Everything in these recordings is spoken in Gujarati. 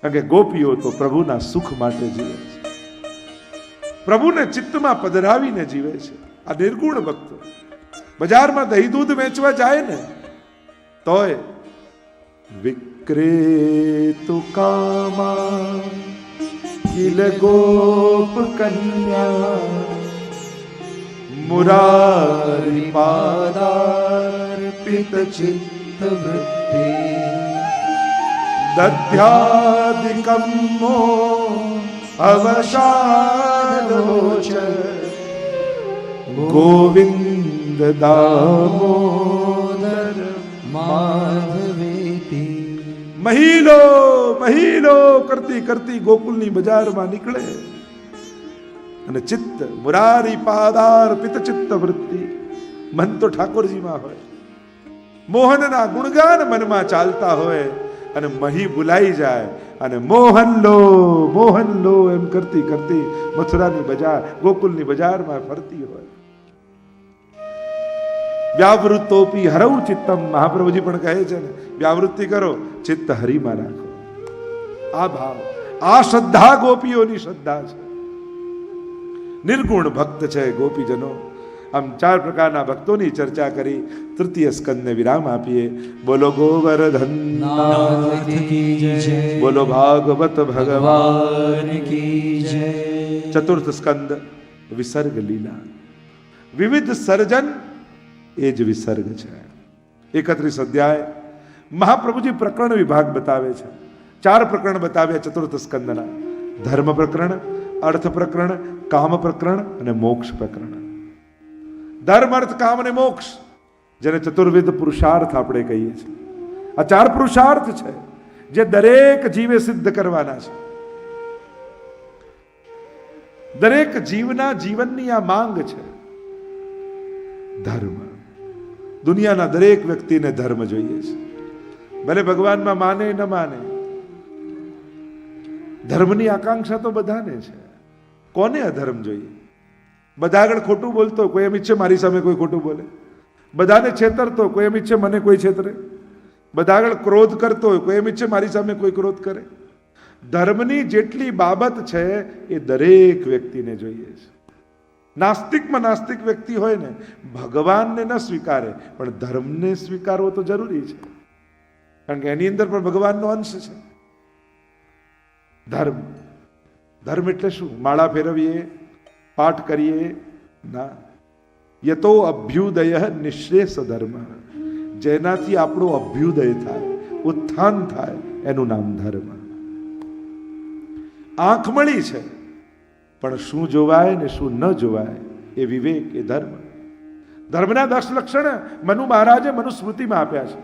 કારણ કે ગોપીઓ તો પ્રભુના સુખ માટે જીવે છે, પ્રભુને ચિત્તમાં પધરાવીને જીવે છે. આ નિર્ગુણ ભક્તો બજારમાં દહીં દૂધ વેચવા જાય ને તોય વિક્રેતુ કામા કિલ ગોપ કન્યા મુરારી પાદાર્પિત ચિત્ત વૃત્તિ દધ્યાદિકમ અવસાદોચ ગોવિંદ દામોદર માધવેતિ. મહિલો મહિલો કરતી કરતી ગોકુલની બજારમાં નીકળે અને ચિત્ત મુરારી પાદાર પિત ચિત્ત વૃત્તિ, મન તો ઠાકોરજીમાં હોય, મોહનના ગુણગાન મનમાં ચાલતા હોય અને મહી ભૂલાઈ જાય અને મોહન લો એમ કરતી કરતી મથુરાની બજાર ગોકુલની બજારમાં ફરતી હોય. વ્યાવૃત્તોપી હરૌ ચિત્તમ, મહાપ્રભુજી પણ કહે છે ને વ્યાવૃત્તિ કરો, ચિત્ત હરિમાં રાખો. આ ભાવ, આ શ્રદ્ધા ગોપીઓની શ્રદ્ધા છે. નિર્ગુણ ભક્ત છે ગોપીજનો. આમ 4 પ્રકારના ભક્તોની ચર્ચા કરી. તૃતીય સ્કંદને વિરામ આપીએ. બોલો ગોવર્ધન નાથ કી જય, બોલો ભાગવત ભગવાન કી જય. ચતુર્થ સ્કંદ વિસર્ગ લીલા. વિવિધ સર્જન એ જ વિસર્ગ છે. 31 અધ્યાય મહાપ્રભુજી પ્રકરણ વિભાગ બતાવે છે. 4 પ્રકરણ બતાવ્યા ચતુર્થ સ્કંદના: ધર્મ પ્રકરણ, અર્થ પ્રકરણ, કામ પ્રકરણ અને મોક્ષ પ્રકરણ. ધર્મ, અર્થ, કામ અને મોક્ષ, જેને ચતુર્વિધ પુરુષાર્થ આપણે કહીએ છીએ. આ 4 પુરુષાર્થ છે જે દરેક જીવે સિદ્ધ કરવાના છે. દરેક જીવના જીવનની આ માંગ છે. ધર્મ, દુનિયાના દરેક વ્યક્તિને ધર્મ જોઈએ છે, ભલે ભગવાનમાં માને ન માને. ધર્મની આકાંક્ષા તો બધાને છે. કોને અધર્મ જોઈએ? બધા આગળ ખોટું બોલતો, કોઈ એમ ઈચ્છે મારી સામે કોઈ ખોટું બોલે. બધાને છેતરતો, કોઈ એમ ઈચ્છે મને કોઈ છેતરે. બધા આગળ ક્રોધ કરતો હોય, કોઈ એમ ઈચ્છે મારી સામે કોઈ ક્રોધ કરે. ધર્મની જેટલી બાબત છે એ દરેક વ્યક્તિને જોઈએ છે. નાસ્તિકમાં નાસ્તિક વ્યક્તિ હોય ને, ભગવાનને ન સ્વીકારે પણ ધર્મને સ્વીકારવો તો જરૂરી છે, કારણ કે એની અંદર પણ ભગવાનનો અંશ છે. ધર્મ, ધર્મ એટલે શું? માળા ફેરવીએ, પાઠ કરીએ ના. યતો અભ્યુદય નિશ્રેષ ધર્મ, જેનાથી આપણો અભ્યુદય થાય, ઉત્થાન થાય, એનું નામ ધર્મ. આંખ મળી છે પણ શું જોવાય ને શું ન જોવાય એ વિવેક, એ ધર્મ. ધર્મના 10 લક્ષણ મનુ મહારાજે મનુસ્મૃતિમાં આપ્યા છે.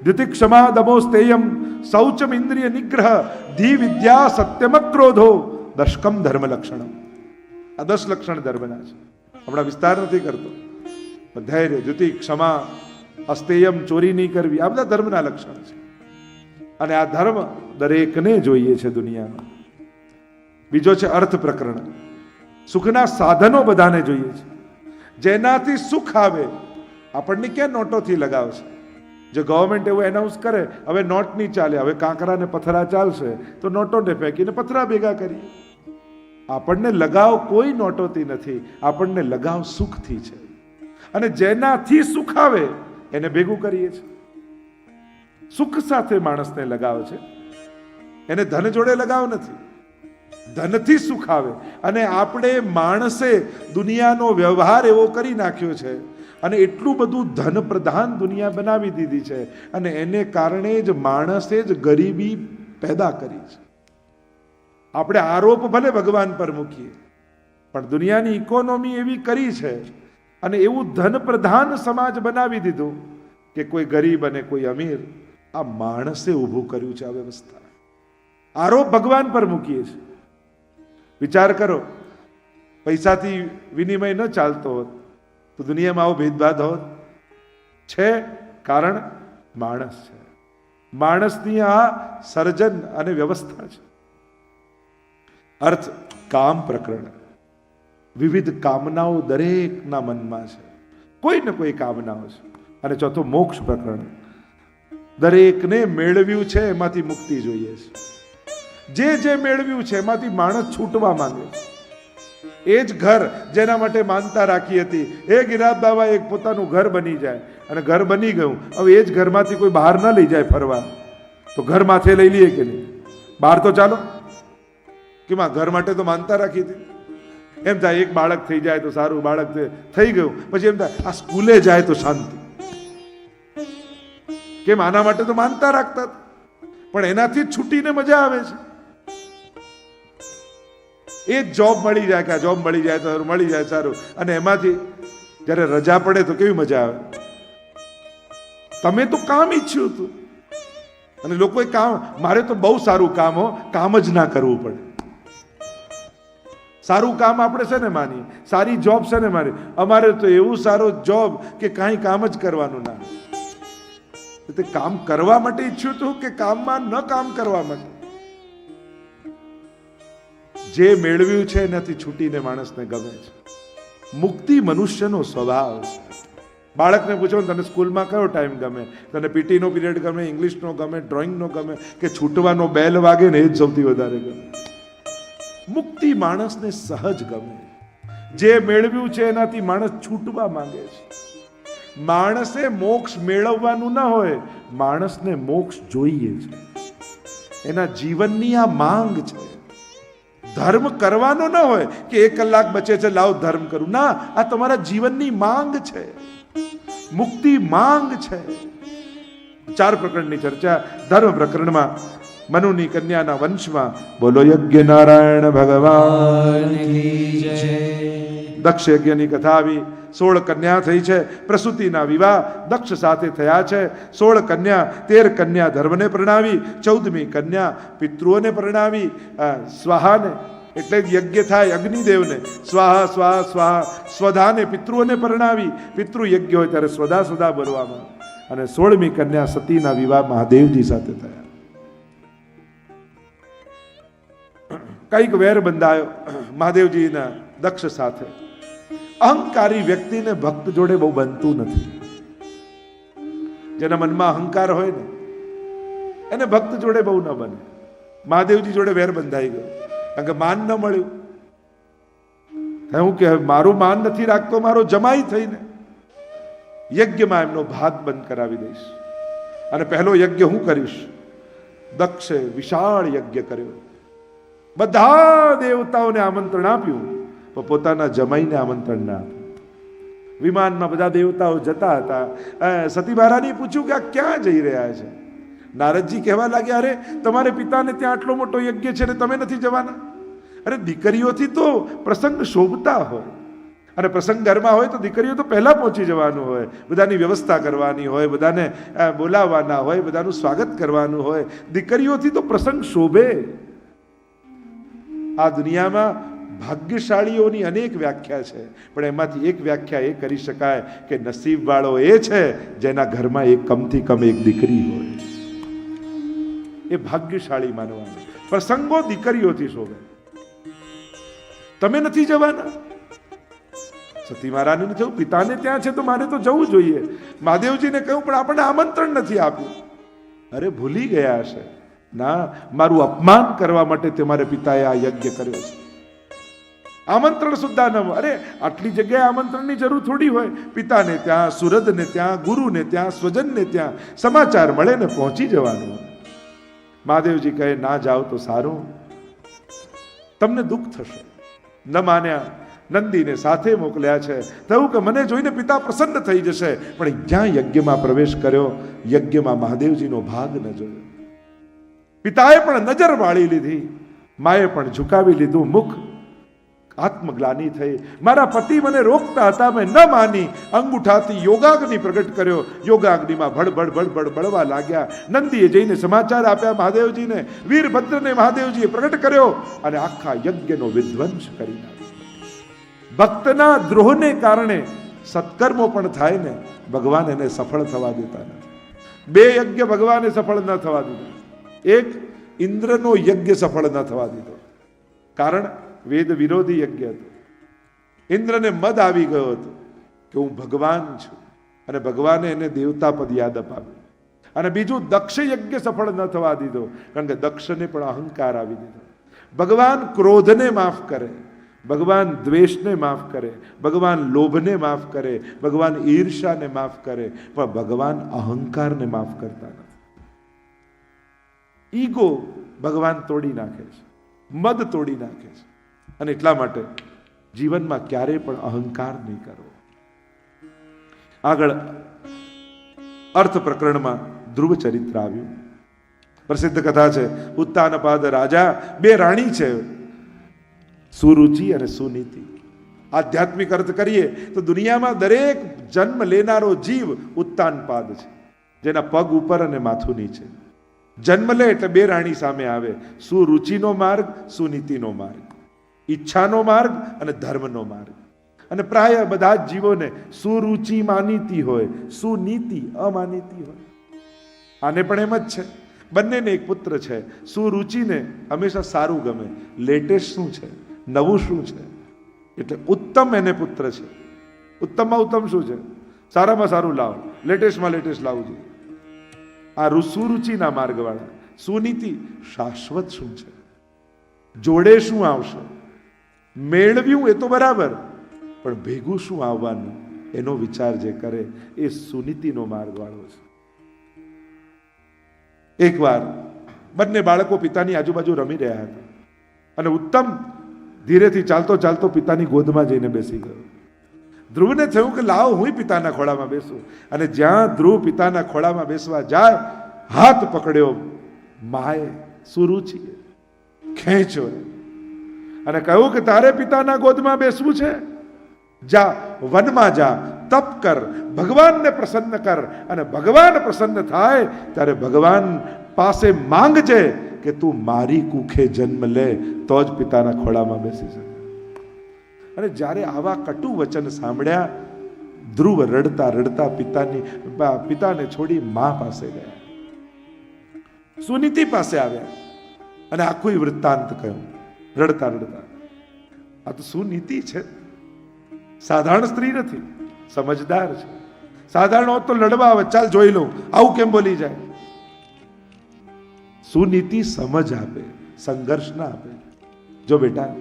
ધૃતિ ક્ષમા દમો સ્તેયમ શૌચમ ઇન્દ્રિય નિગ્રહ ધી વિદ્યા સત્યમ ક્રોધો દશકમ ધર્મ લક્ષણમ. આ 10 લક્ષણ ધર્મના છે. હમણાં વિસ્તાર નથી કરતો. ધૈર્ય, ધૃતિ, ક્ષમા, અસ્તેયમ, ચોરી નહીં કરવી, આ બધા ધર્મના લક્ષણ છે. અને આ ધર્મ દરેકને જોઈએ છે દુનિયામાં. બીજો છે અર્થ પ્રકરણ. સુખના સાધનો બધાને જોઈએ છે, જેનાથી સુખ આવે. આપણને ક્યાં નોટોથી લગાવ છે? જો ગવર્મેન્ટ એવું એનાઉન્સ કરે હવે નોટ નહીં ચાલે, હવે કાંકરા ને પથરા ચાલશે, તો નોટોને ફેંકીને પથરા ભેગા કરીએ. આપણને લગાવ કોઈ નોટોથી નથી, આપણને લગાવ સુખથી છે. અને જેનાથી સુખ આવે એને ભેગું કરીએ છીએ. સુખ સાથે માણસને લગાવ છે, એને ધન જોડે લગાવ નથી. ધનથી સુખ આવે. અને આપણે માણસે દુનિયાનો વ્યવહાર એવો કરી નાખ્યો છે અને એટલું બધું ધન પ્રધાન દુનિયા બનાવી દીધી છે, અને એને કારણે જ માણસે જ ગરીબી પેદા કરી છે. આપણે આરોપ ભલે ભગવાન પર મૂકીએ, પણ દુનિયાની ઇકોનોમી એવી કરી છે અને એવું ધન પ્રધાન સમાજ બનાવી દીધું કે કોઈ ગરીબ અને કોઈ અમીર, આ માણસે ઊભું કર્યું છે આ વ્યવસ્થા. આરોપ ભગવાન પર મૂકીએ છીએ. વિચાર કરો, પૈસાથી વિનિમય ન ચાલતો હોત તો દુનિયામાં આવો ભેદભાવ હોત? છે, કારણ માણસ છે. માણસની આ સર્જન અને વ્યવસ્થા છે. અર્થ, કામ પ્રકરણ. વિવિધ કામનાઓ દરેકના મનમાં છે, કોઈ ને કોઈ કામનાઓ છે. અને ચોથો મોક્ષ પ્રકરણ. દરેકને મેળવ્યું છે એમાંથી મુક્તિ જોઈએ છે. જે મેળવ્યું છે એમાંથી માણસ છૂટવા માંગે છે. એ જ ઘર જેના માટે માનતા રાખી હતી, એ ગિરાજ બાબા એક પોતાનું ઘર બની જાય, અને ઘર બની ગયું. હવે એ જ ઘરમાંથી કોઈ બહાર ન લઈ જાય ફરવા, તો ઘર માથે લઈ લઈએ કે નહીં? બહાર તો ચાલો કે ઘર માટે તો માનતા રાખી હતી. એમ થાય એક બાળક થઈ જાય તો સારું, બાળક થઈ ગયું પછી એમ થાય આ સ્કૂલે જાય તો શાંતિ. કેમ? આના માટે તો માનતા રાખતા, પણ એનાથી જ છૂટીને મજા આવે છે. એ જ જોબ મળી જાય કે આ જોબ મળી જાય તો મળી જાય સારું, અને એમાંથી જ્યારે રજા પડે તો કેવી મજા આવે. તમે તો કામ ઈચ્છ્યું હતું, અને લોકોએ કામ, મારે તો બહુ સારું કામ હો, કામ જ ના કરવું પડે. સારું કામ આપણે છે ને માની, સારી જોબ છે ને માની. અમારે તો એવું સારો જોબ કે કાંઈ કામ જ કરવાનું ના. તે કામ કરવા માટે ઈચ્છ્યું હતું કે કામમાં ન કામ કરવા માટે? જે મેળવ્યું છે એનાથી છૂટીને માણસને ગમે છે. મુક્તિ મનુષ્યનો સ્વભાવ છે. બાળકને પૂછો તને સ્કૂલમાં કયો ટાઈમ ગમે? તને પીટીનો પીરિયડ ગમે, ઇંગ્લિશનો ગમે, ડ્રોઈંગનો ગમે, કે છૂટવાનો બેલ વાગે ને એ જ સૌથી વધારે ગમે? મુક્તિ માણસને સહજ ગમે. જે મેળવ્યું છે એનાથી માણસ છૂટવા માંગે છે. માણસે મોક્ષ મેળવવાનું ના હોય, માણસને મોક્ષ જોઈએ છે. એના જીવનની આ માંગ છે. ધર્મ કરવાનો ન હોય કે 1 કલાક બચે છે લાવ ધર્મ કરું, ના, આ તમારા જીવનની માંગ છે. મુક્તિ માંગ છે. 4 પ્રકરણની ચર્ચા ધર્મ પ્રકરણમાં મનુની કન્યાના વંશમાં. બોલો યજ્ઞ નારાયણ ભગવાન કી જય. દક્ષ યજ્ઞની કથા આવી. 16 કન્યા થઈ છે. પ્રસૂતિના વિવાહ દક્ષ સાથે થયા છે. 16 કન્યા, 13 કન્યા ધર્મને પરણાવી, 14મી કન્યા પિતૃઓને પરણાવી. સ્વાહાને એટલે જ યજ્ઞ થાય અગ્નિદેવને, સ્વાહા સ્વાહા સ્વાહા. સ્વધાને પિતૃઓને પરણાવી, પિતૃ યજ્ઞ હોય ત્યારે સ્વધા સ્વધા બોલવામાં. અને 16મી કન્યા સતીના વિવાહ મહાદેવજી સાથે થયા. કઈક વેર બંધાયો મહાદેવજીના દક્ષ સાથે. અહંકારી વ્યક્તિને ભક્ત જોડે બહુ બનતું નથી. જેના મનમાં અહંકાર હોય ને એને ભક્ત જોડે બહુ ન બને. મહાદેવજી જોડે વેર બંધાઈ ગયો, કારણ કે માન ન મળ્યું. હું કે મારું માન નથી રાખતો, મારો જમાઈ થઈને યજ્ઞમાં એમનો ભાગ બંધ કરાવી દઈશ, અને પહેલો યજ્ઞ હું કરીશ. દક્ષે વિશાળ યજ્ઞ કર્યો. બધા દેવતાઓને આમંત્રણ આપ્યું, પણ પોતાના જમાઈને આમંત્રણ ના આપ્યું. વિમાનમાં બધા દેવતાઓ જતા હતા. સતી મહારાણીએ પૂછ્યું કે આ ક્યાં જઈ રહ્યા છે? નારદજી કહેવા લાગ્યા, અરે તમારે પિતાને ત્યાં આટલો મોટો યજ્ઞ છે ને તમે નથી જવાના? અરે દીકરીઓથી તો પ્રસંગ શોભતા હોય, અને પ્રસંગ ઘરમાં હોય તો દીકરીઓ તો પહેલા પહોંચી જવાનું હોય, બધાની વ્યવસ્થા કરવાની હોય, બધાને બોલાવવાના હોય, બધાનું સ્વાગત કરવાનું હોય. દીકરીઓથી તો પ્રસંગ શોભે. આ દુનિયામાં ભાગ્યશાળીઓની અનેક વ્યાખ્યા છે, પણ એમાંથી એક વ્યાખ્યા એ કરી શકાય કે નસીબવાળો એ છે જેના ઘરમાં એક કમથી કમ એક દીકરી હોય. એ ભાગ્યશાળી માનવાનું. પ્રસંગો દીકરીઓથી શોભે. તમે નથી જવાના? સતી મહારાણીને થયું પિતાને ત્યાં છે તો મારે તો જવું જોઈએ. મહાદેવજીને કહ્યું પણ આપણને આમંત્રણ નથી આપ્યું. અરે ભૂલી ગયા હશે. ના, મારું અપમાન કરવા માટે તમારે પિતાએ આ યજ્ઞ કર્યો છે. આમંત્રણ સુદ્ધા ન. અરે આટલી જગ્યાએ આમંત્રણની જરૂર થોડી હોય. પિતાને ત્યાં, સુરદને ત્યાં, ગુરુને ત્યાં, સ્વજનને ત્યાં સમાચાર મળે ને પહોંચી જવાનું. મહાદેવજી કહે ના જાઓ તો સારું, તમને દુઃખ થશે. ન માન્યા. નંદીને સાથે મોકલ્યા છે. થયું કે મને જોઈને પિતા પ્રસન્ન થઈ જશે, પણ જ્યાં યજ્ઞમાં પ્રવેશ કર્યો, યજ્ઞમાં મહાદેવજીનો ભાગ ન જોયો. પિતાએ પણ નજર વાળી લીધી, માએ પણ ઝુકાવી લીધું મુખ. આત્મગ્લાની થઈ. મારા પતિ મને રોકતા હતા, મેં ન માની. અંગૂઠાથી યોગાગ્નિ પ્રગટ કર્યો. યોગાગ્નિમાં ભડભડ ભડભડ બળવા લાગ્યા. નંદીએ જઈને સમાચાર આપ્યા મહાદેવજીને. વીરભદ્રને મહાદેવજીએ પ્રગટ કર્યો, અને આખા યજ્ઞનો વિધ્વંસ કરી નાખ્યો. ભક્તના દ્રોહને કારણે સત્કર્મો પણ થાય ને, ભગવાન એને સફળ થવા દેતા નથી. 2 યજ્ઞ ભગવાને સફળ ન થવા દીધા. એક ઇન્દ્રનો યજ્ઞ સફળ ન થવા દીધો, કારણ વેદ વિરોધી યજ્ઞ હતો. ઇન્દ્રને મદ આવી ગયો હતો કે હું ભગવાન છું, અને ભગવાને એને દેવતા પદ યાદ અપાવ્યું. અને બીજું, દક્ષ યજ્ઞ સફળ ન થવા દીધો, કારણ કે દક્ષને પણ અહંકાર આવી દીધો. ભગવાન ક્રોધને માફ કરે, ભગવાન દ્વેષને માફ કરે, ભગવાન લોભને માફ કરે, ભગવાન ઈર્ષાને માફ કરે, પણ ભગવાન અહંકારને માફ કરતા નથી. ઈગો ભગવાન તોડી નાખે છે, મદ તોડી નાખે છે. અને એટલા માટે જીવનમાં ક્યારેય પણ અહંકાર નહીં કરવો. આગળ અર્થ પ્રકરણમાં ધ્રુવ ચરિત્ર આવ્યું. પ્રસિદ્ધ કથા છે, ઉત્તાનપાદ રાજા, બે રાણી છે, સુરુચિ અને સુનીતિ. આધ્યાત્મિક અર્થ કરીએ તો દુનિયામાં દરેક જન્મ લેનારો જીવ ઉત્તાનપાદ છે, જેના પગ ઉપર અને માથું નીચે. જન્મ લે એટલે બે રાણી સામે આવે, સુરુચિનો માર્ગ, સુનીતિનો માર્ગ, ઈચ્છાનો માર્ગ અને ધર્મનો માર્ગ. અને પ્રાય બધા જ જીવોને સુરુચિ માનીતી હોય, સુનીતિ અમાનીતી હોય. આને પણ એમ જ છે. બંનેને એક પુત્ર છે. સુરુચિને હંમેશા સારું ગમે, લેટેસ્ટ શું છે, નવું શું છે, એટલે ઉત્તમ એને પુત્ર છે. ઉત્તમમાં ઉત્તમ શું છે, સારામાં સારું લાવો, લેટેસ્ટમાં લેટેસ્ટ લાવવું જોઈએ. આ સુરુચિના માર્ગવાળા. સુનીતિ, શાશ્વત શું છે, જોડે શું આવશે, મેળવ્યું એ તો બરાબર, પણ ભેગું શું આવવાનું એનો વિચાર જે કરે એ સુનીતિનો માર્ગવાળો છે. એકવાર બંને બાળકો પિતાની આજુબાજુ રમી રહ્યા હતા અને ઉત્તમ ધીરેથી ચાલતો ચાલતો પિતાની ગોદમાં જઈને બેસી ગયો. ધ્રુવને થયું કે લાવ હું પિતાના ખોળામાં બેસું. અને જ્યાં ધ્રુવ પિતાના ખોળામાં બેસવા જાય, હાથ પકડ્યો માએ, સુરુચિએ ખેંચ્યો અને કહ્યું કે તારે પિતાના ગોદમાં બેસવું છે, જા વનમાં જા, તપ કર, ભગવાનને પ્રસન્ન કર, અને ભગવાન પ્રસન્ન થાય ત્યારે ભગવાન પાસે માંગજે કે તું મારી કુખે જન્મ લે, તો જ પિતાના ખોળામાં બેસી શકે. અને જ્યારે આવા કટુ વચન સાંભળ્યા, ધ્રુવ રડતા રડતા પિતાને છોડી મા પાસે ગયા, સુનીતિ પાસે આવ્યા અને આખું વૃત્તાંત કહ્યું રડતા રડતા. આ તો સુનીતિ છે, સાધારણ સ્ત્રી નથી, સમજદાર છે. સાધારણ હોત તો લડવા આવે, ચાલ જોઈ લઉં, આવું કેમ બોલી જાય. સુનીતિ સમજ આપે, સંઘર્ષ ના આપે. જો બેટા,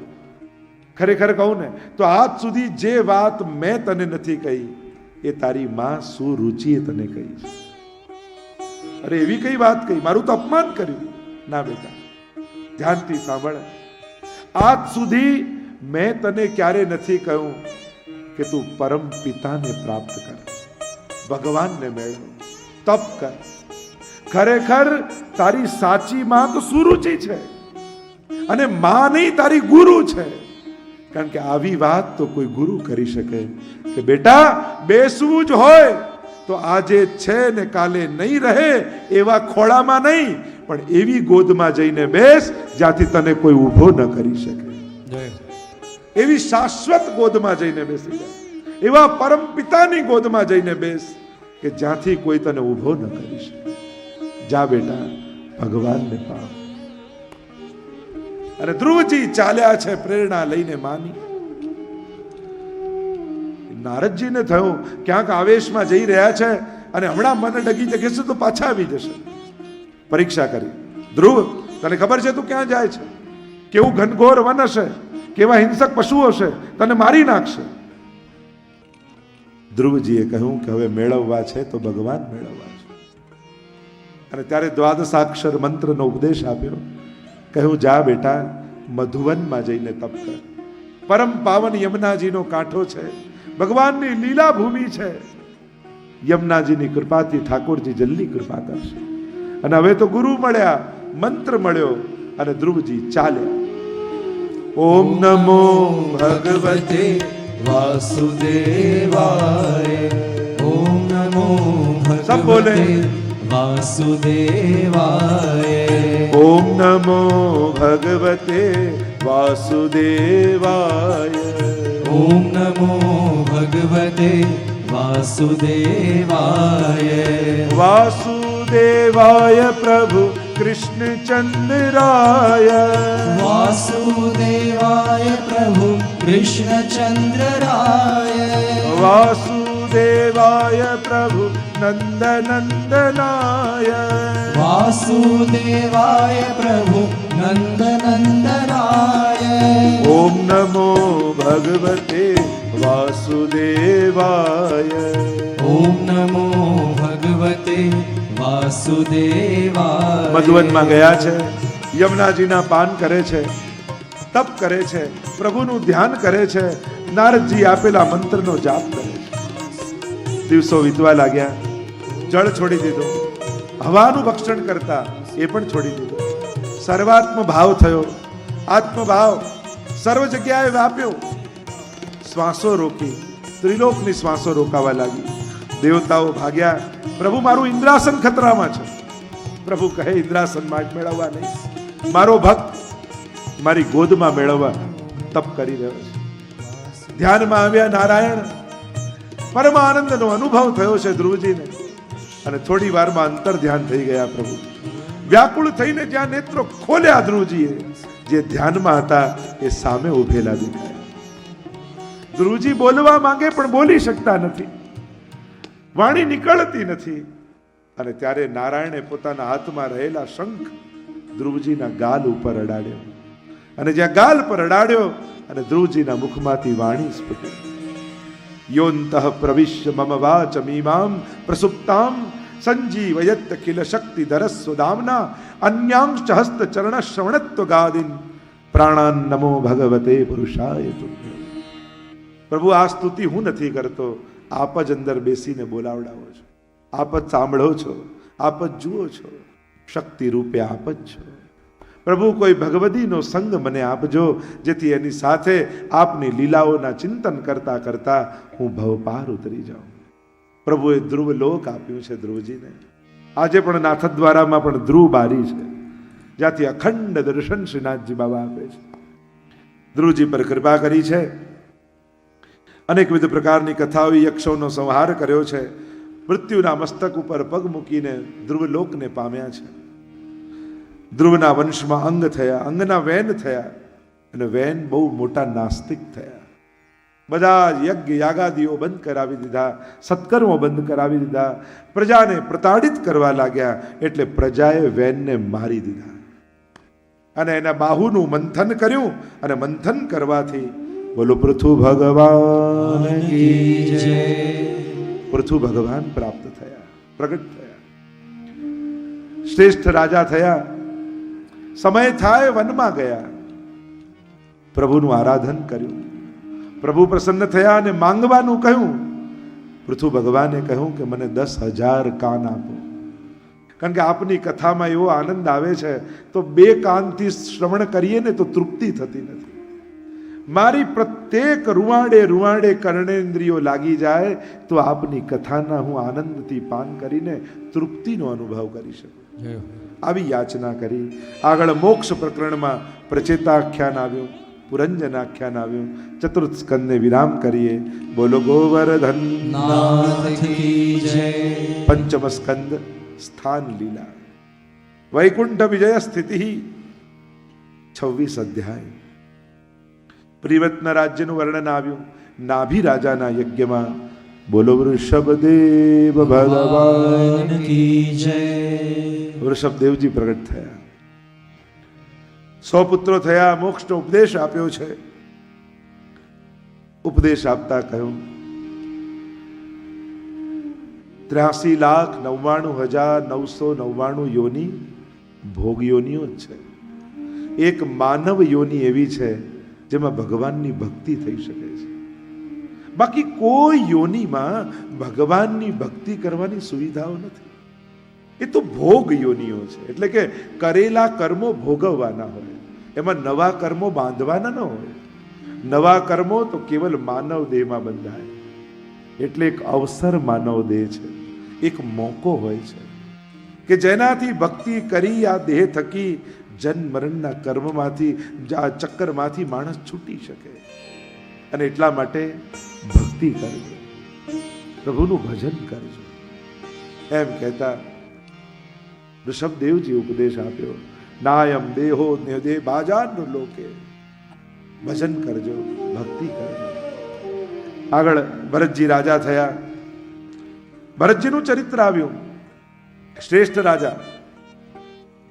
ખરેખર કહું ને તો આજ સુધી જે વાત મેં તને નથી કહી એ તારી માં સુરુચિએ તને કહી છે. અરે એવી કઈ વાત કહી, મારું તો અપમાન કર્યું. ના બેટા, ધ્યાનથી સાંભળ. આજ સુધી મેં તને ક્યારે નથી કહ્યું કે તું પરમ પિતાને પ્રાપ્ત કર, ભગવાનને મેળવ, તપ કર. ખરેખર તારી સાચી માં તો સુરુચિ છે અને માં નહીં, તારી ગુરુ છે. કારણ કે આવી વાત તો કોઈ ગુરુ કરી શકે કે બેટા બેસવું જ હોય તો આજે છે ને કાલે નહીં રહે એવા ખોળામાં નહીં, પણ એવી ગોદમાં જઈને બેસ જ્યાંથી તને કોઈ ઊભો ન કરી શકે. એવી શાશ્વત ગોદમાં જઈને બેસી જા, એવા પરમ પિતાની ગોદમાં જઈને બેસ કે જ્યાંથી કોઈ તને ઊભો ન કરી શકે. જા બેટા, ભગવાનને પામ. અને ધ્રુવજી ચાલ્યા છે પ્રેરણા લઈને માની. નારદજીને થયું ક્યાંક આવેશમાં જઈ રહ્યા છે અને હમણાં મને ડગી જશે તો પાછા આવી જશે. પરીક્ષા કરી, ધ્રુવ તને ખબર છે તું ક્યાં જાય છે? કેવું ઘનઘોર વન હશે, કેવા હિંસક પશુઓ હશે, તને મારી નાખશે. ધ્રુવજીએ કહ્યું કે હવે મેળવવા છે તો ભગવાન મેળવવા છે. અને ત્યારે દ્વાદશાક્ષર મંત્રનો ઉપદેશ આપ્યો. કહ્યું જા બેટા, મધુવનમાં જઈને તપ કર. પરમ પાવન યમુનાજીનો કાંઠો છે, ભગવાનની લીલા ભૂમિ છે. યમુનાજીની કૃપાથી ઠાકોરજી જલ્દી કૃપા કરશે. અને હવે તો ગુરુ મળ્યા, મંત્ર મળ્યો અને ધ્રુવજી ચાલ્યા. ઓમ નમો ભગવતે વાસુદેવાય. ઓમ નમો સબ બોલે વાસુદેવાય. ઓમ નમો ભગવતે વાસુદેવાય. ઓમ નમો ભગવતે વાસુદેવાય. વાસુદેવાય પ્રભુ કૃષ્ણચંદ્રાય. વાસુદેવાય પ્રભુ કૃષ્ણચંદ્રાય. વાસુદેવાય પ્રભુ નંદનાય વાસુદેવાય પ્રભુ નંદનંદનાય ઓમ નમો ભગવતે વાસુદેવાય ઓમ નમો ભગવતે વાસુદેવાય મધુવનમાં ગયા છે, યમુનાજીના પાન કરે છે, તપ કરે છે, પ્રભુનું ધ્યાન કરે છે, નારદજી આપેલા મંત્રનો જાપ કરે છે. દિવસો વીતવા લાગ્યા, જળ છોડી દીધું, હવાનું ભક્ષણ કરતા એ પણ છોડી દીધું. સર્વાત્મ ભાવ થયો, આત્મભાવ સર્વ જગ્યાએ વ્યાપ્યો. શ્વાસો રોકી, ત્રિલોકની શ્વાસો રોકાવા લાગી. દેવતાઓ ભાગ્યા, પ્રભુ મારું ઇન્દ્રાસન ખતરામાં છે. પ્રભુ કહે ઇન્દ્રાસન મેળવવા નહીં, મારો ભક્ત મારી ગોદમાં મેળવવા તપ કરી રહ્યો છે. ધ્યાનમાં આવ્યા નારાયણ, પરમાનંદનો અનુભવ થયો છે ધ્રુવજીને, અને થોડી વારમાં અંતર ધ્યાન થઈ ગયા. પ્રભુ વ્યાકુળ થઈને જ્યાં નેત્રો ખોલ્યા ધ્રુવજીએ, જે ધ્યાનમાં હતા એ સામે ઉભેલા દેખાયા. ધ્રુવજી બોલવા માંગે પણ બોલી શકતા નથી, વાણી નીકળતી નથી. અને ત્યારે નારાયણે પોતાના હાથમાં રહેલા શંખ ધ્રુવજીના ગાલ ઉપર અડાડ્યો, અને જ્યાં ગાલ પર અડાડ્યો અને ધ્રુવજીના મુખમાંથી વાણી સ્ફુટી. યોંતઃ પ્રવિશ્ય મમ વાચમીમામ પ્રસુપ્તામ સંજીવયત કિલ શક્તિધરસ્વદામ્ના અન્યાંશ્ચ હસ્ત ચરણ શ્રવણત્વ ગાદિન પ્રાણાન નમો ભગવતે પુરુષાય તુભ્યં. પ્રભુ આ સ્તુતિ હું નથી કરતો, આપ જ અંદર બેસીને બોલાવડાવો છો, આપ જ સાંભળો છો, આપ જ જુઓ છો, શક્તિ રૂપે આપ જ છો. પ્રભુ કોઈ ભગવદીનો સંગ મને આપજો, જેથી એની સાથે આપની લીલાઓના ચિંતન કરતા કરતા હું ભવપાર ઉતરી જાઉં. પ્રભુએ ધ્રુવ લોક આપ્યું છે ધ્રુવજીને. આજે પણ નાથદ્વારામાં પણ ધ્રુવ બારી છે, જ્યાંથી અખંડ દર્શન શ્રીનાથજી બાબા આપે છે. ધ્રુવજી પર કૃપા કરી છે, અનેકવિધ પ્રકારની કથાઓ, યક્ષોનો સંહાર કર્યો છે, મૃત્યુના મસ્તક ઉપર પગ મૂકીને ધ્રુવલોકને પામ્યા છે. ધ્રુવના વંશમાં અંગ થયા, અંગના વેન થયા, અને વેન બહુ મોટા નાસ્તિક થયા. બધા યજ્ઞ યાગાદીઓ બંધ કરાવી દીધા, સત્કર્મો બંધ કરાવી દીધા, પ્રજાને પ્રતાડિત કરવા લાગ્યા. એટલે પ્રજાએ વેનને મારી દીધા અને એના બાહુનું મંથન કર્યું, અને મંથન કરવાથી બોલો પૃથુ ભગવાન કી જય, પૃથુ ભગવાન પ્રાપ્ત થયા, પ્રગટ થયા, શ્રેષ્ઠ રાજા થયા. સમય થાય વનમાં ગયા, પ્રભુનું આરાધન કર્યું, પ્રભુ પ્રસન્ન થયા અને માંગવાનું કહ્યું. પૃથુ ભગવાને કહ્યું કે મને 10,000 કાન આપો, કારણ કે આપની કથામાં એવો આનંદ આવે છે, તો 2 કાનથી શ્રવણ કરીએ ને તો તૃપ્તિ થતી નથી. મારી પ્રત્યેક રૂવાડે રૂવાડે કર્ણેન્દ્રિયો લાગી જાય તો આપની કથાના હું આનંદથી પાન કરીને તૃપ્તિનો અનુભવ કરી શકું. આવી યાચના કરી. આગળ મોક્ષ પ્રકરણમાં પ્રચેતાખ્યાન આવ્યું, પુરંજનાખ્યાન આવ્યું. ચતુર્થ સ્કંદને વિરામ કરીએ. બોલો ગોવર્ધન નાથ કી જય. પંચમ સ્કંદ સ્થાન લીલા, વૈકુંઠ વિજય સ્થિતિ, 26 અધ્યાય. પ્રિવત્ન રાજ્યનું વર્ણન આવ્યું. નાભી રાજાના યજ્ઞમાં બોલો વૃષભદેવ ભગવાન કી જય. વૃષભદેવજી પ્રગટ થયા, 100 પુત્રો થયા, મોક્ષનો ઉપદેશ આપ્યો છે. ઉપદેશ આપતા કહ્યું 83,99,999 યોની ભોગ યોનીઓ જ છે. એક માનવ યોની એવી છે જેમાં ભગવાનની ભક્તિ થઈ શકે છે. બાકી કોઈ યોનીમાં ભગવાનની ભક્તિ કરવાની સુવિધાઓ નથી. એ તો ભોગ યોનીઓ છે, એટલે કે કરેલા કર્મો ભોગવવાના હોય, એમાં નવા કર્મો બાંધવાના ન હોય. નવા કર્મો તો કેવલ માનવ દેહમાં બંધાય. એટલે એક અવસર માનવ દેહ છે, એક મોકો હોય છે કે જેનાથી ભક્તિ કરી આ દેહ થકી જન્મ મરણના કર્મમાંથી, આ ચક્કરમાંથી માણસ છૂટી શકે. અને એટલા માટે ભક્તિ કરજો, પ્રભુનું ભજન કરજો, એમ કહેતા ઋષભદેવજી ઉપદેશ આપ્યો. નાયમ દેહો દેહ બાજારનું લોકે, ભજન કરજો, ભક્તિ કરજો. આગળ ભરતજી રાજા થયા, ભરતજીનું ચરિત્ર આવ્યું. શ્રેષ્ઠ રાજા,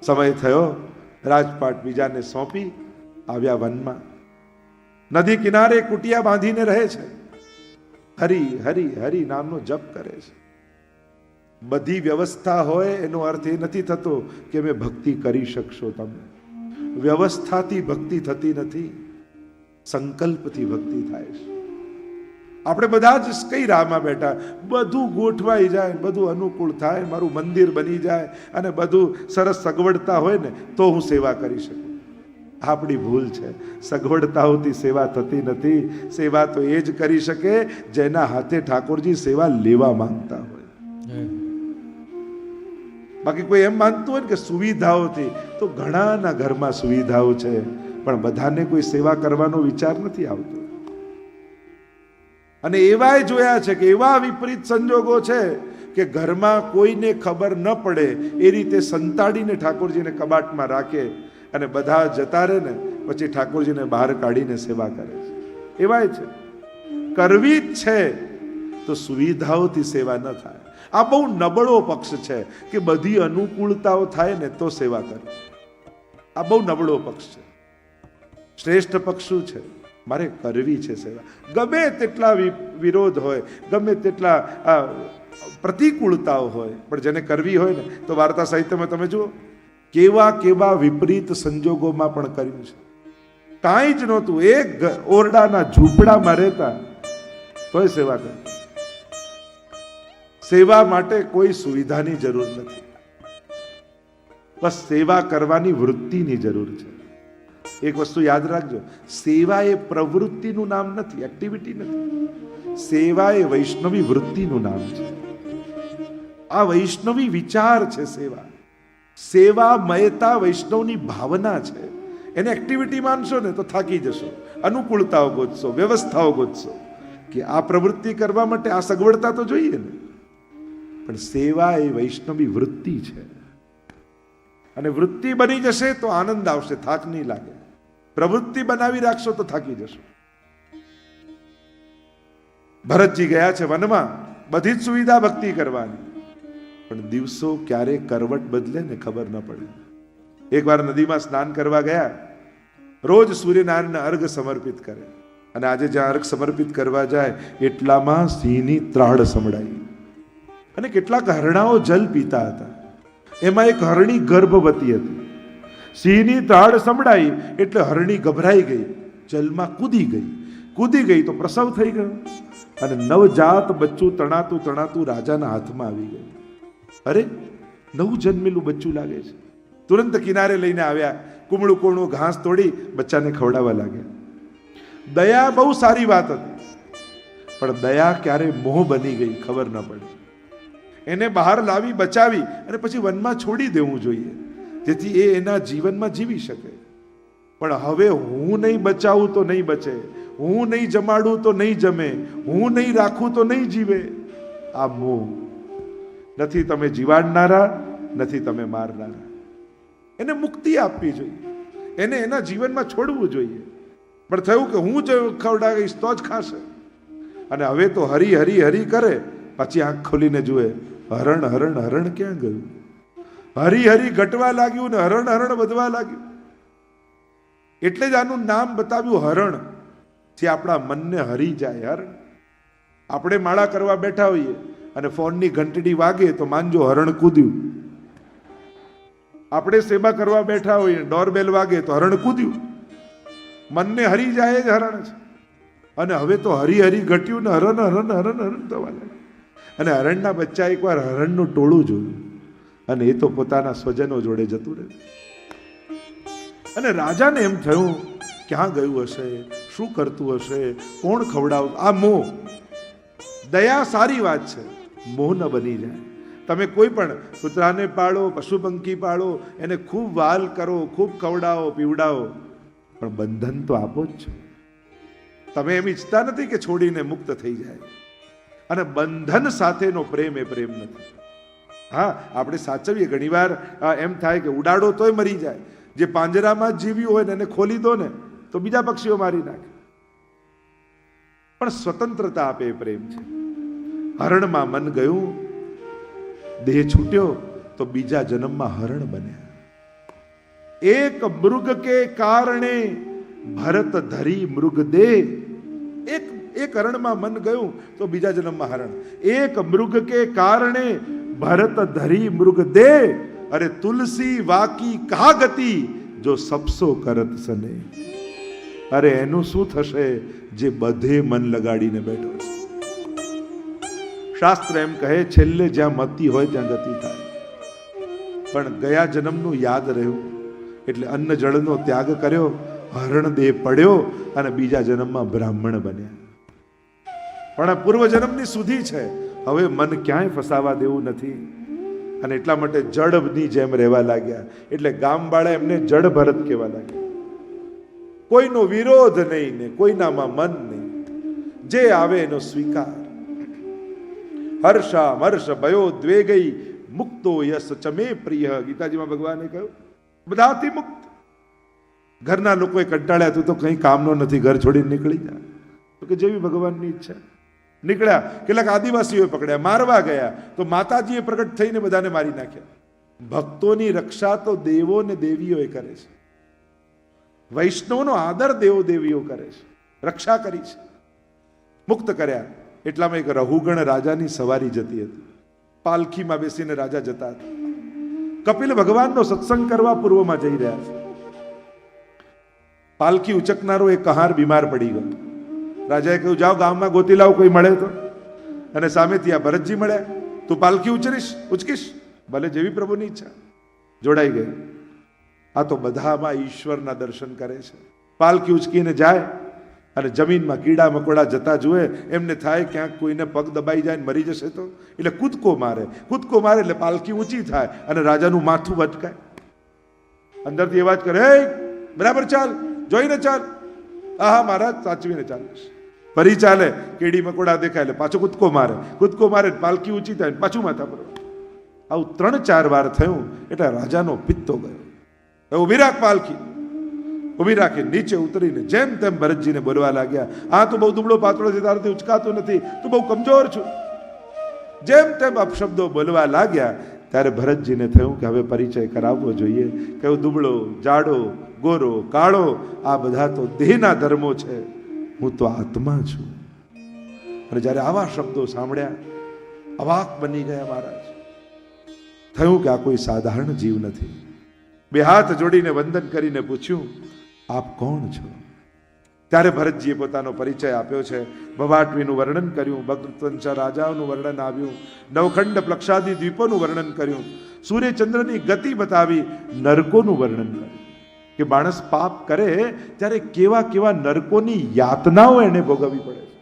સમય થયો, રાજપાટ બીજાને સોંપી આવ્યા વનમાં. નદી કિનારે કુટિયા બાંધીને રહે છે. હરી હરી હરી નામનો જપ કરે છે. બધી વ્યવસ્થા હોય એનો અર્થ એ નથી થતો કે મેં ભક્તિ કરી શકશો. તમે વ્યવસ્થાથી ભક્તિ થતી નથી, સંકલ્પથી ભક્તિ થાય છે. આપણે બધા જ કઈ રાહમાં બેઠા, બધું ગોઠવાઈ જાય, બધું અનુકૂળ થાય, મારું મંદિર બની જાય અને બધું સરસ સગવડતા હોય ને તો હું સેવા કરી શકું. આપણી ભૂલ છે. સગવડતાઓથી સેવા થતી નથી. સેવા તો એ જ કરી શકે જેના હાથે ઠાકોરજી સેવા લેવા માંગતા હોય. બાકી કોઈ એમ માનતું હોય ને કે સુવિધાઓથી, તો ઘણાના ઘરમાં સુવિધાઓ છે પણ બધાને કોઈ સેવા કરવાનો વિચાર નથી આવતો. અને એવાય જોયા છે કે એવા વિપરીત સંજોગો છે કે ઘરમાં કોઈને ખબર ન પડે એ રીતે સંતાડીને ઠાકોરજીને કબાટમાં રાખે અને બધા જતા રહે ને પછી ઠાકોરજીને બહાર કાઢીને સેવા કરે છે. એવાય છે. કરવી જ છે તો સુવિધાઓથી સેવા ન થાય. આ બહુ નબળો પક્ષ છે કે બધી અનુકૂળતાઓ થાય ને તો સેવા કરે. આ બહુ નબળો પક્ષ છે. શ્રેષ્ઠ પક્ષ શું છે? મારે કરવી છે સેવા. ગમે તેટલા વિરોધ હોય, ગમે તેટલા પ્રતિકૂળતાઓ હોય, પણ જેને કરવી હોય ને તો વાર્તા સાહિત્યમાં તમે જુઓ કેવા કેવા વિપરીત સંજોગોમાં પણ કર્યું છે. કાંઈ જ નહોતું, એક ઓરડાના ઝૂંપડામાં રહેતા તોય સેવા કરી. સેવા માટે કોઈ સુવિધાની જરૂર નથી, બસ સેવા કરવાની વૃત્તિની જરૂર છે. એક વસ્તુ યાદ રાખજો, સેવા એ પ્રવૃત્તિનું નામ નથી, એક્ટિવિટી નથી. સેવા એ વૈષ્ણવી વૃત્તિનું નામ છે. આ વૈષ્ણવી વિચાર છે. સેવામયતા વૈષ્ણવની ભાવના છે. એને એક્ટિવિટી માનશો ને તો થાકી જશો, અનુકૂળતાઓ ગોતશો, વ્યવસ્થાઓ ગોતશો કે આ પ્રવૃત્તિ કરવા માટે આ સગવડતા તો જોઈએ ને. પણ સેવા એ વૈષ્ણવી વૃત્તિ છે. અને વૃત્તિ બની જશે તો આનંદ આવશે, થાક નહીં લાગે. પ્રવૃત્તિ બનાવી રાખશો તો થાકી જશો. ભરતજી ગયા છે વનમાં, બધી જ સુવિધા ભક્તિ કરવાની, પણ દિવસો ક્યારે કરવટ બદલે ને ખબર ન પડે. એકવાર નદીમાં સ્નાન કરવા ગયા, રોજ સૂર્યનારાયણને અર્ઘ સમર્પિત કરે, અને આજે જ્યાં અર્ઘ સમર્પિત કરવા જાય એટલામાં સિંહની ત્રાડ સંભળાઈ અને કેટલાક હરણાઓ જલ પીતા હતા. એમાં એક હરણી ગર્ભવતી હતી. સિંહની ત્રાડ સંભળાઈ એટલે હરણી ગભરાઈ ગઈ, જલમાં કૂદી ગઈ તો પ્રસવ થઈ ગયો અને નવજાત બચ્ચું તણાતું તણાતું રાજાના હાથમાં આવી ગયું. અરે, નવું જન્મેલું બચ્ચું લાગે છે. તુરંત કિનારે લઈને આવ્યા, કુમળું કોણું ઘાસ તોડી બચ્ચાને ખવડાવવા લાગ્યા. દયા બહુ સારી વાત હતી, પણ દયા ક્યારે મોહ બની ગઈ ખબર ન પડી. એને બહાર લાવી બચાવી અને પછી વનમાં છોડી દેવું જોઈએ, જેથી એ એના જીવનમાં જીવી શકે. પણ હવે હું નહીં બચાવું તો નહીં બચે, હું નહીં જમાડું તો નહીં જમે, હું નહીં રાખું તો નહીં જીવે. આ મોહ. નથી તમે જીવાડનારા, નથી તમે મારનારા. એને મુક્તિ આપવી જોઈએ, એને એના જીવનમાં છોડવું જોઈએ. પણ થયું કે હું જ ખવડાવીશ તો જ ખાશે. અને હવે તો હરી હરી હરી કરે, પછી આંખ ખોલીને જુએ, હરણ હરણ હરણ ક્યાં ગયું? હરી હરી ઘટવા લાગ્યું ને હરણ હરણ વધવા લાગ્યું. એટલે જ આનું નામ બતાવ્યું હરણ, જે આપણા મનને હરી જાય. હરણ. આપણે માળા કરવા બેઠા હોઈએ અને ફોનની ઘંટડી વાગે તો માનજો હરણ કૂદ્યું. આપણે સેવા કરવા બેઠા હોઈએ, ડોરબેલ વાગે તો હરણ કૂદ્યું. મનને હરી જાય જ હરણ છે. અને હવે તો હરી હરી ઘટ્યું ને હરણ હરણ હરણ હરણ થવા લાગ્યું. અને હરણના બચ્ચા એકવાર હરણનું ટોળું જોયું અને એ તો પોતાના સ્વજનો જોડે જતું રહ્યું. અને રાજાને એમ થયું, ક્યાં ગયું હશે, શું કરતું હશે, કોણ ખવડાવ. આ મોહ. દયા સારી વાત છે, મોહ ન બની જાય. તમે કોઈ પણ કૂતરાને પાળો, પશુ પંખી પાળો, એને ખૂબ વાલ કરો, ખૂબ ખવડાવો પીવડાવો, પણ બંધન તો આપો જ છો. તમે એમ ઈચ્છતા નથી કે છોડીને મુક્ત થઈ જાય. અને બંધન સાથેનો પ્રેમ એ પ્રેમ નથી. હા, આપણે સાચવીએ. ઘણીવાર એમ થાય કે ઉડાડો તોય મરી જાય. જે પાંજરામાં જ જીવ્યું હોય ને એને ખોલી દો ને તો બીજા પક્ષીઓ મારી નાખે. પણ સ્વતંત્રતા આપે એ પ્રેમ છે. હરણમાં મન ગયું દેહ છૂટ્યો તો બીજા જન્મમાં હરણ બન્યા. એક મૃગ કે કારણે ભરત ધરી મૃગ દેહ. એક હરણમાં મન ગયું તો બીજા જન્મમાં હરણ. એક મૃગ કે કારણે ભરત ધરી મૃગ દેહ. અરે તુલસી વાકી કહા ગતિ જો સપસો કરત સને. અરે એનું શું થશે જે બધે મન લગાડીને બેઠો છે. શાસ્ત્ર એમ કહે છેલ્લે જ્યાં મતિ હોય ત્યાં ગતિ થાય. પણ ગયા જન્મનું યાદ રહ્યું એટલે અન્ન જળનો ત્યાગ કર્યો, હરણ દેહ પડ્યો અને બીજા જન્મમાં બ્રાહ્મણ બન્યા. પણ આ પૂર્વ જન્મની સુધી છે, હવે મન ક્યાંય ફસાવા દેવું નથી અને એટલા માટે જડની જેમ રહેવા લાગ્યા. એટલે ગામવાળા એમને જડ ભરત કહેવા લાગ્યા. કોઈનો વિરોધ નહીં ને કોઈનામાં મન નહીં, જે આવે એનો સ્વીકાર. હર્ષા હર્ષ ભયો દ્વેગઈ મુક્તો યસ ચમે પ્રિય. ગીતાજીમાં ભગવાને કહ્યું બધાથી મુક્ત. ઘરના લોકોએ કંટાળ્યા, તું તો કંઈ કામનો નથી, ઘર છોડીને નીકળી જા. તો કે જેવી ભગવાનની ઈચ્છા. નીકળ્યા. કેટલાક આદિવાસીઓએ પકડ્યા, મારવા ગયા તો માતાજીએ પ્રગટ થઈને બધાને મારી નાખ્યા. ભક્તોની રક્ષા તો દેવો ને દેવીઓએ કરે છે. વૈષ્ણવનો આદર દેવો દેવીઓ કરે છે, રક્ષા કરી છે, મુક્ત કર્યા. એટલામાં એક રહુગણ રાજાની સવારી જતી હતી. પાલખીમાં બેસીને રાજા જતા હતા. કપિલ ભગવાનનો સત્સંગ કરવા પૂર્વમાં જઈ રહ્યા છે. પાલખી ઉચકનારો એક કહાર બીમાર પડી ગયો. રાજાએ કહ્યું જાઓ ગામમાં ગોતી લાવો કોઈ મળે તો. અને સામેથી આ ભરતજી મળ્યા. તું પાલખી ઉચકીશ? ભલે, જેવી પ્રભુની ઈચ્છા. જોડાઈ ગઈ. આ તો બધામાં ઈશ્વરના દર્શન કરે છે. પાલખી ઉચકીને જાય અને જમીનમાં કીડા મકોડા જતા જુએ, એમને થાય ક્યાંક કોઈને પગ દબાઈ જાય ને મરી જશે તો, એટલે કૂદકો મારે એટલે પાલખી ઊંચી થાય અને રાજાનું માથું ભટકાય. અંદરથી અવાજ કરે, હે બરાબર ચાલ, જોઈને ચાલ. આહા મહારાજ, સાચવીને ચાલે. ફરી ચાલે, કીડી મકોડા દેખાય એટલે પાછો કૂદકો મારે પાલખી ઊંચી થાય પાછું માથા પર. આવું 3-4 વાર થયું એટલે રાજાનો પિત્તો ગયો. ઊભી રાખ પાલખી. ઊભી રાખી નીચે ઉતરીને જેમ તેમ ભરતજીને બોલવા લાગ્યા, આ તો બહુ દુબળો પાતળો છે, તારાથી ઉચકાતું નથી, તું બહુ કમજોર છું. જેમ તેમ અપશબ્દો બોલવા લાગ્યા. ત્યારે ભરતજીને થયું કે હવે પરિચય કરાવવો જોઈએ. કયો દુબળો, જાડો, ગોરો, કાળો, આ બધા તો દેહના ધર્મો છે, હું તો આત્મા છું. અને જ્યારે આવા શબ્દો સાંભળ્યા અવાક બની ગયા મહારાજ. થયું કે આ કોઈ સાધારણ જીવ નથી. બે હાથ જોડીને વંદન કરીને પૂછ્યું, આપ કોણ છો? ત્યારે ભરતજીએ પોતાનો પરિચય આપ્યો છે. ભવાટવીનું વર્ણન કર્યું, ભક્તવંશ રાજાઓનું વર્ણન આવ્યું, નવખંડ પ્લક્ષાદી દ્વીપોનું વર્ણન કર્યું, સૂર્યચંદ્રની ગતિ બતાવી, નરકોનું વર્ણન કર્યું કે માણસ પાપ કરે ત્યારે કેવા કેવા નરકોની યાતનાઓ એને ભોગવવી પડે છે.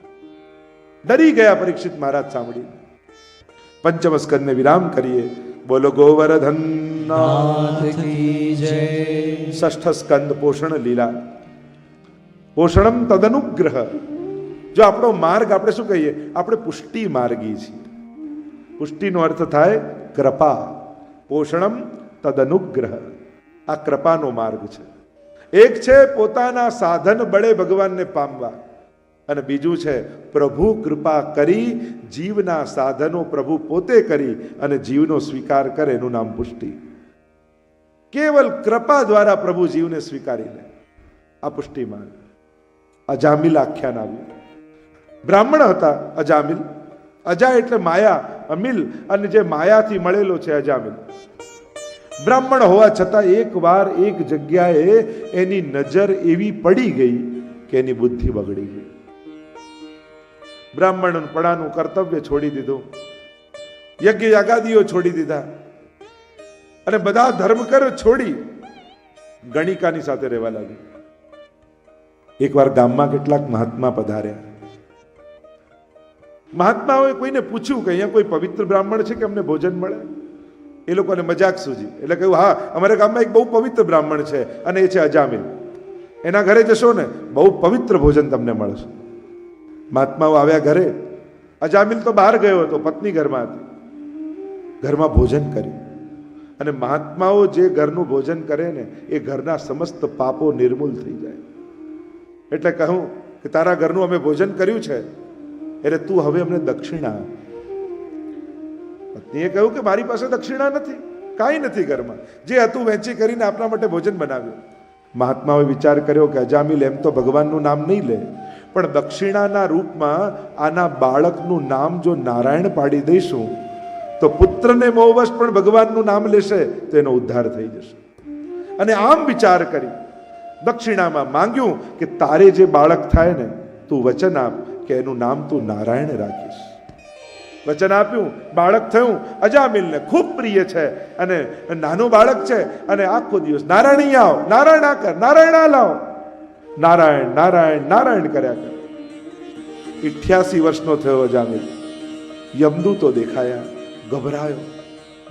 ડરી ગયા પરીક્ષિત મહારાજ સાંભળીને. પંચમ સ્કંદને વિરામ કરીએ. બોલો ગોવર્ધન નાથ કી જય. ષષ્ઠ સ્કંદ પોષણ લીલા. પોષણમ તદનુગ્રહ. જો આપણો માર્ગ આપણે શું કહીએ, આપણે પુષ્ટિ માર્ગી છીએ. પુષ્ટિનો અર્થ થાય કૃપા. પોષણમ તદનુગ્રહ, આ કૃપાનો માર્ગ છે. એક છે પોતાના સાધન બળે ભગવાનને પામવા, અને બીજું છે પ્રભુ કૃપા કરી જીવના સાધનો પ્રભુ પોતે કરી અને જીવનો સ્વીકાર કરે, એનું નામ પુષ્ટિ. કેવલ કૃપા દ્વારા પ્રભુ જીવને સ્વીકારી લે, આ પુષ્ટિ માર્ગ. અજામિલ આખ્યાન આવ્યું. બ્રાહ્મણ હતા અજામિલ. અજા એટલે માયા, અમિલ, અને જે માયાથી મળેલો છે અજામિલ. બ્રાહ્મણ હોવા છતાં એક વાર એક જગ્યાએ એની નજર એવી પડી ગઈ કે એની બુદ્ધિ બગડી ગઈ. બ્રાહ્મણ પડાનું કર્તવ્ય છોડી દીધું, યજ્ઞ યાગાદીઓ છોડી દીધા અને બધા ધર્મકર છોડી ગણિકાની સાથે રહેવા લાગી. એકવાર ગામમાં કેટલાક મહાત્મા પધાર્યા. મહાત્માઓએ કોઈને પૂછ્યું કે અહીંયા કોઈ પવિત્ર બ્રાહ્મણ છે કે અમને ભોજન મળે? એ લોકોને મજાક સૂજી એટલે કહ્યું, હા અમારા ગામમાં એક બહુ પવિત્ર બ્રાહ્મણ છે અને એ છે અજામિલ. એના ઘરે જશો ને બહુ પવિત્ર ભોજન તમને મળશે. મહાત્માઓ આવ્યા ઘરે. અજામિલ તો બહાર ગયો હતો, પત્ની ઘરમાં હતી. ઘરમાં ભોજન કર્યું અને મહાત્માઓ જે ઘરનું ભોજન કરે ને એ ઘરના સમસ્ત પાપો નિર્મૂલ થઈ જાય. એટલે કહું કે તારા ઘરનું અમે ભોજન કર્યું છે એટલે તું હવે અમને દક્ષિણા. પત્નીએ કહ્યું કે મારી પાસે દક્ષિણા નથી, કાંઈ નથી ઘરમાં, જે હતું વેચી કરીને આપણા માટે ભોજન બનાવ્યું. મહાત્માઓએ વિચાર કર્યો કે અજામિલ એમ તો ભગવાનનું નામ નહીં લે, પણ દક્ષિણાના રૂપમાં આના બાળકનું નામ જો નારાયણ પાડી દઈશું તો પુત્રને મોહવશ પણ ભગવાનનું નામ લેશે તો એનો ઉદ્ધાર થઈ જશે. અને આમ વિચાર કરી દક્ષિણામાં માંગ્યું કે તારે જે બાળક થાય ને તું વચન આપ કે એનું નામ તું નારાયણ રાખીશ. વચન આપ્યું, બાળક થયું. અજામિલને ખૂબ પ્રિય છે અને નાનું બાળક છે અને આખો દિવસ નારાયણ આવ, નારાયણ આ કર, નારાયણ આ લાવ, નારાયણ નારાયણ નારાયણ કર્યા કર. 88 વર્ષનો થયો અજામિલ. યમદૂતો દેખાયા, ગભરાયો,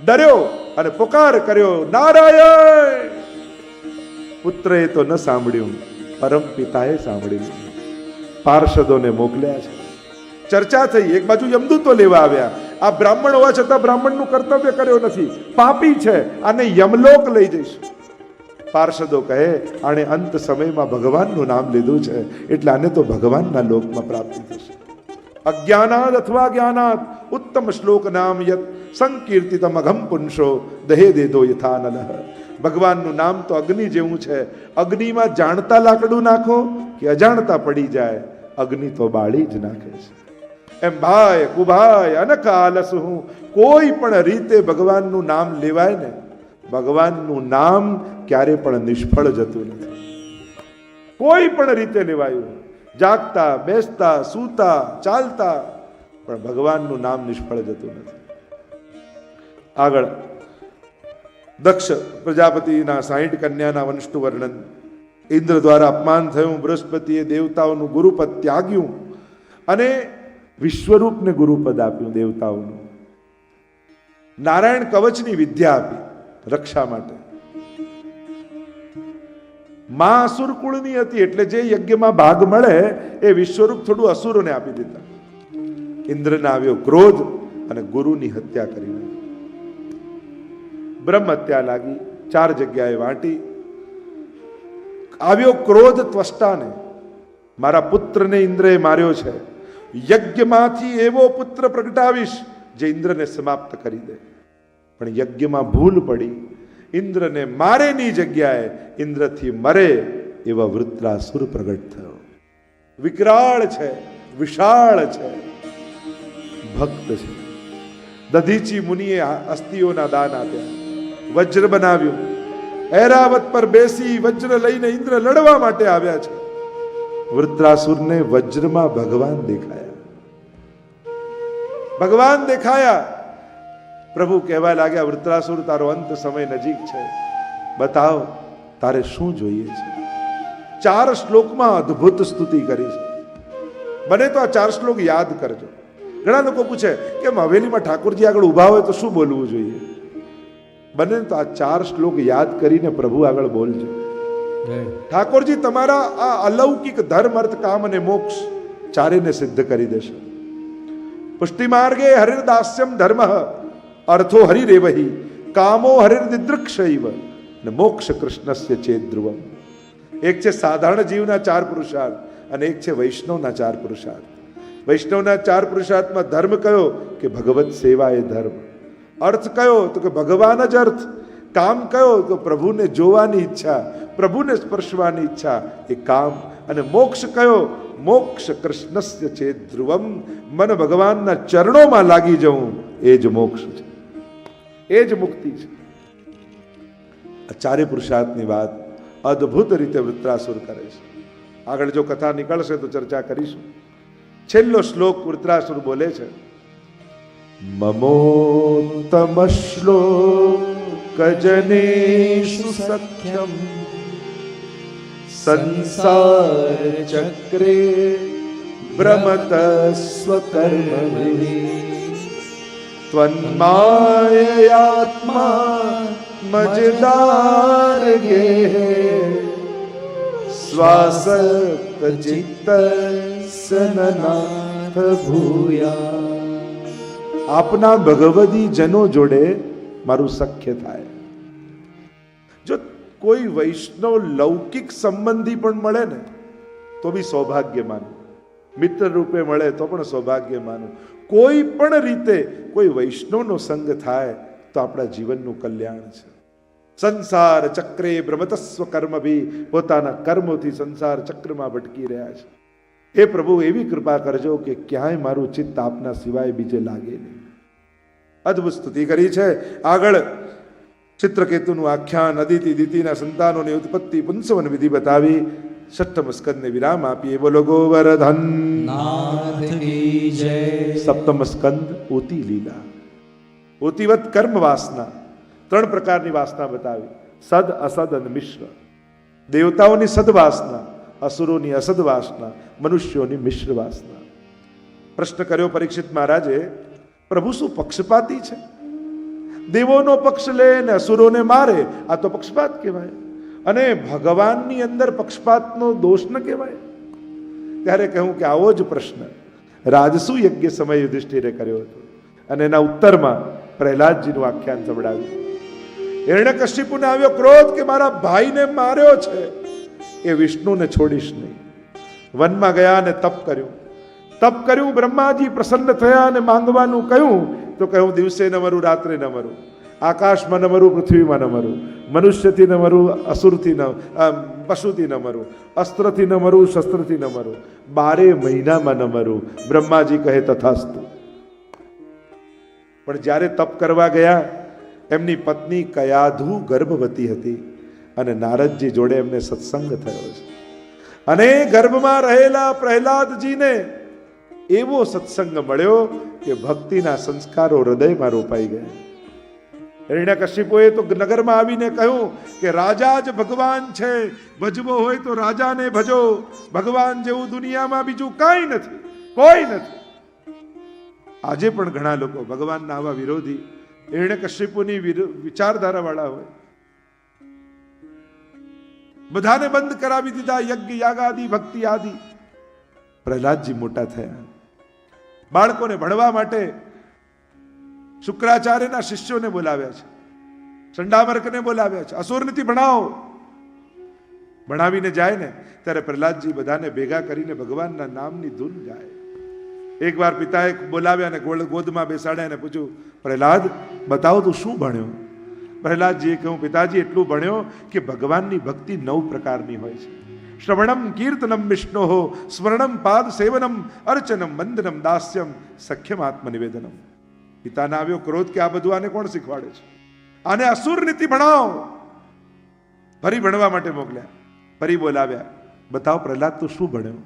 ડર્યો અને પુકાર કર્યો, નારાયણ. પુત્રએ તો ન સાંભળ્યું, પરમ પિતાએ સાંભળી લીધું. પાર્ષદોને મોકલ્યા છે. ચર્ચા થઈ. એક બાજુ યમદૂતો લેવા આવ્યા. આ બ્રાહ્મણ હોવા છતાં બ્રાહ્મણનું કર્તવ્ય કર્યો નથી, પાપી છે, આને યમલોક લઈ જઈશું. પાર્ષદો કહે આણે અંત સમયમાં ભગવાનનું નામ લીધું છે એટલે આને તો ભગવાનના લોકમાં પ્રાપ્તિ થશે. અજ્ઞાનાદ અથવા જ્ઞાનાદ ઉત્તમ શ્લોક નામ યત સંકીર્તિતમ અઘમ પુંસો દહે દેદો યથા નલઃ. ભગવાનનું નામ તો અગ્નિ જેવું છે. અગ્નિમાં જાણતા લાકડું નાખો કે અજાણતા પડી જાય, અગ્નિ તો બાળી જ નાખે છે. એમ ભાઈ કુભાઈ અનક આલસ હું, કોઈ પણ રીતે ભગવાનનું નામ લેવાય ને, ભગવાનનું નામ ક્યારે પણ નિષ્ફળ જતું નથી. કોઈ પણ રીતે લેવાયું, જાગતા, બેસતા, સૂતા, ચાલતા, પણ ભગવાનનું નામ નિષ્ફળ જતું નથી. આગળ દક્ષ પ્રજાપતિના 60 કન્યાના વંશનું વર્ણન. ઇન્દ્ર દ્વારા અપમાન થયું, બૃહસ્પતિએ દેવતાઓનું ગુરુપદ ત્યાગ્યું અને વિશ્વરૂપને ગુરુપદ આપ્યું દેવતાઓનું. નારાયણ કવચની વિદ્યા આપી રક્ષા માટે. માં અસુર કુળની હતી એટલે જે યજ્ઞમાં ભાગ મળે એ વિશ્વરૂપ થોડું અસુરોને આપી દીધા. ઇન્દ્રને આવ્યો ક્રોધ અને ગુરુની હત્યા કરી નાખી. બ્રહ્મ હત્યા લાગી, 4 જગ્યાએ વાંટી. આવ્યો ક્રોધ ત્વષ્ટાને, મારા પુત્રને ઇન્દ્રએ માર્યો છે, યજ્ઞમાંથી એવો પુત્ર પ્રગટાવીશ જે ઇન્દ્રને સમાપ્ત કરી દે. પણ યજ્ઞમાં ભૂલ પડી, ઇન્દ્રને મારેની જગ્યાએ ઇન્દ્રથી મરે એવા વૃત્રાસુર પ્રગટ થયો. વિકરાળ છે, વિશાળ છે, ભક્ત છે. દધીચી મુનિએ અસ્થિઓના દાન આપ્યા, વજ્ર બનાવ્યું. ઐરાવત પર બેસી વજ્ર લઈને ઇન્દ્ર લડવા માટે આવ્યા છે. વૃત્રાસુરને વજ્રમાં ભગવાન દેખાયા. ભગવાન દેખાયા. પ્રભુ કહેવા લાગ્યા, વૃત્રાસુર તારો અંત સમય નજીક છે, બતાવ તારે શું જોઈએ છે. 4 શ્લોકમાં અદ્ભુત સ્તુતિ કરી છે. બને તો આ 4 શ્લોક યાદ કરજો. ઘણા લોકો પૂછે કે હવેલીમાં ઠાકોરજી આગળ ઊભા હોય તો શું બોલવું જોઈએ. બને તો આ 4 શ્લોક યાદ કરીને પ્રભુ આગળ બોલજો. ઠાકોરજી તમારા આ અલૌકિક ધર્મ, અર્થ, કામ અને મોક્ષ ચારેને સિદ્ધ કરી દેશે. પુષ્ટિ માર્ગે હરિર્દાસ્યમ ધર્મ અર્થો હરિરેવહી કામો હરિર્દિદૃક્ષૈવ ને મોક્ષ કૃષ્ણસ્ય ચેત ધ્રુવમ. એક છે સાધારણ જીવના 4 પુરુષાર્થ અને એક છે વૈષ્ણવના 4 પુરુષાર્થ. વૈષ્ણવના 4 પુરુષાર્થમાં ધર્મ કયો કે ભગવત સેવા એ ધર્મ. અર્થ કયો તો કે ભગવાન જ અર્થ. કામ કયો તો પ્રભુને જોવાની ઈચ્છા, પ્રભુને સ્પર્શવાની ઈચ્છા એ કામ. અને મોક્ષ કયો? મોક્ષ કૃષ્ણસ્ય ચેત ધ્રુવમ. મન ભગવાનના ચરણોમાં લાગી જવું એ જ મોક્ષ છે, એ જ મુક્તિ છે. આ 4 પુરુષાર્થની વાત અદ્ભુત રીતે વૃત્રાસુર કરે છે. આગળ જો કથા નીકળશે તો ચર્ચા કરીશું. છેલ્લો શ્લોક વૃત્રાસુર બોલે છે, મમોત્તમ શ્લોક જનેષુ સખ્યમ સંસાર ચક્રે ભ્રમત સ્વકર્મણિ ત્વન્માયયાત્મા મજદાર ગેહ શ્વાસત ચિત્ત સનનાથ ભૂયા. આપના ભગવદી જનો જોડે મારું સખ્ય થાય. જો કોઈ વૈષ્ણવ લૌકિક સંબંધી પણ મળે ને તો બી સૌભાગ્ય માનું, મિત્ર રૂપે મળે તો પણ સૌભાગ્ય માનું. કોઈ પણ રીતે કોઈ વૈષ્ણવનો સંગ થાય તો આપણા જીવનનું કલ્યાણ છે. સંસાર ચક્રે ભ્રમતસ્વ કર્મ ભી, પોતાના કર્મોથી સંસાર ચક્રમાં ભટકી રહ્યા છે. એ પ્રભુ એવી કૃપા કરજો કે ક્યાંય મારું ચિત્ત આપના સિવાય બીજે લાગે નહીં. અદ્ભુત સ્તુતિ કરી છે. આગળ ચિત્રકેતુનું આખ્યાન, અદિતિ દિતિના સંતાનોની ઉત્પત્તિ, પુંસવન વિધિ બતાવી ષષ્ઠમ સ્કંદને વિરામ આપીએ. બોલો ગોવર્ધન નાથ કી જય. સપ્તમ સ્કંદ ઓતી લીલા. ઓતીવત કર્મ વાસના, 3 પ્રકારની વાસના બતાવી. સદ, અસદ અને મિશ્ર. દેવતાઓની સદવાસના, અસુરોની અસદ વાસના, મનુષ્યોની મિશ્ર વાસના. પ્રશ્ન કર્યો પરીક્ષિત મહારાજે, પ્રભુ શું પક્ષપાતી છે? દેવોનો પક્ષ લે ને અસુરોને મારે, આ તો પક્ષપાત કહેવાય. અને ભગવાનની અંદર પક્ષપાતનો દોષ ન કહેવાય. ત્યારે કહ્યું કે આવો જ પ્રશ્ન રાજસુ યજ્ઞ સમય યુધિષ્ઠિરે કર્યો હતો, અને એના ઉત્તરમાં પ્રહલાદજીનું આખ્યાન સંભળાવ્યું. હિરણ્યકશિપુને આવ્યો ક્રોધ કે મારા ભાઈને માર્યો છે, એ વિષ્ણુને છોડીશ નહીં. વનમાં ગયા અને તપ કર્યું. બ્રહ્માજી પ્રસન્ન થયા અને માંગવાનું કહ્યું તો કહ્યું દિવસે ન મરું, રાત્રે ન મરું, આકાશમાં ન મરું, પૃથ્વીમાં ન મરું, મનુષ્યથી ન મરું, અસુરથી ન, પશુથી ન મરું, અસ્ત્રથી ન મરું, શસ્ત્રથી ન મરું, 12 મહિનામાં ન મરું. બ્રહ્માજી કહે તથાસ્તુ. પણ જ્યારે તપ કરવા ગયા, એમની પત્ની કયાધુ ગર્ભવતી હતી અને નારદજી જોડે એમને સત્સંગ થયો છે. અને ગર્ભમાં રહેલા પ્રહલાદજીને એવો સત્સંગ મળ્યો કે ભક્તિના સંસ્કારો હૃદયમાં રોપાઈ ગયા. હિરણ્યકશિપુએ તો નગરમાં આવીને કહ્યું કે રાજા જ ભગવાન છે, ભજવો હોય તો રાજાને ભજો, ભગવાન જેવું દુનિયામાં બીજું કાંઈ નથી, કોઈ નથી. આજે પણ ઘણા લોકો ભગવાનના આવા વિરોધી, હિરણ્યકશિપુની વિચારધારા વાળા હોય. બધાને બંધ કરાવી દીધા, યજ્ઞ યાગાદિ ભક્તિ આદિ. પ્રહલાદજી મોટા થયા, બાળકોને ભણવા માટે શુક્રાચાર્યના શિષ્યોને બોલાવ્યા છે, ચંડામર્કને બોલાવ્યા છે, અસુરનીતિ ભણાવો. ભણાવીને જાય ને ત્યારે પ્રહલાદજી બધાને ભેગા કરીને ભગવાનના નામની ધૂન ગાય. એકવાર પિતાએ બોલાવ્યા અને ગોદમાં બેસાડ્યા અને પૂછ્યું, પ્રહલાદ બતાવો તું શું ભણ્યો? પ્રહલાદજીએ કહ્યું, પિતાજી એટલું ભણ્યો કે ભગવાનની ભક્તિ 9 પ્રકારની હોય છે. શ્રવણમ કીર્તનમ વિષ્ણોઃ, સ્મરણમ પાદ સેવનમ, અર્ચનમ વંદનમ દાસ્યમ, સખ્યમ આત્મનિવેદનમ. પિતાને આવ્યો ક્રોધ કે આ બધું આને કોણ શીખવાડે છે? આને અસુર નીતિ ભણાવો. ફરી ભણવા માટે મોકલ્યા, ફરી બોલાવ્યા, બતાવો પ્રહલાદ તું શું ભણ્યો?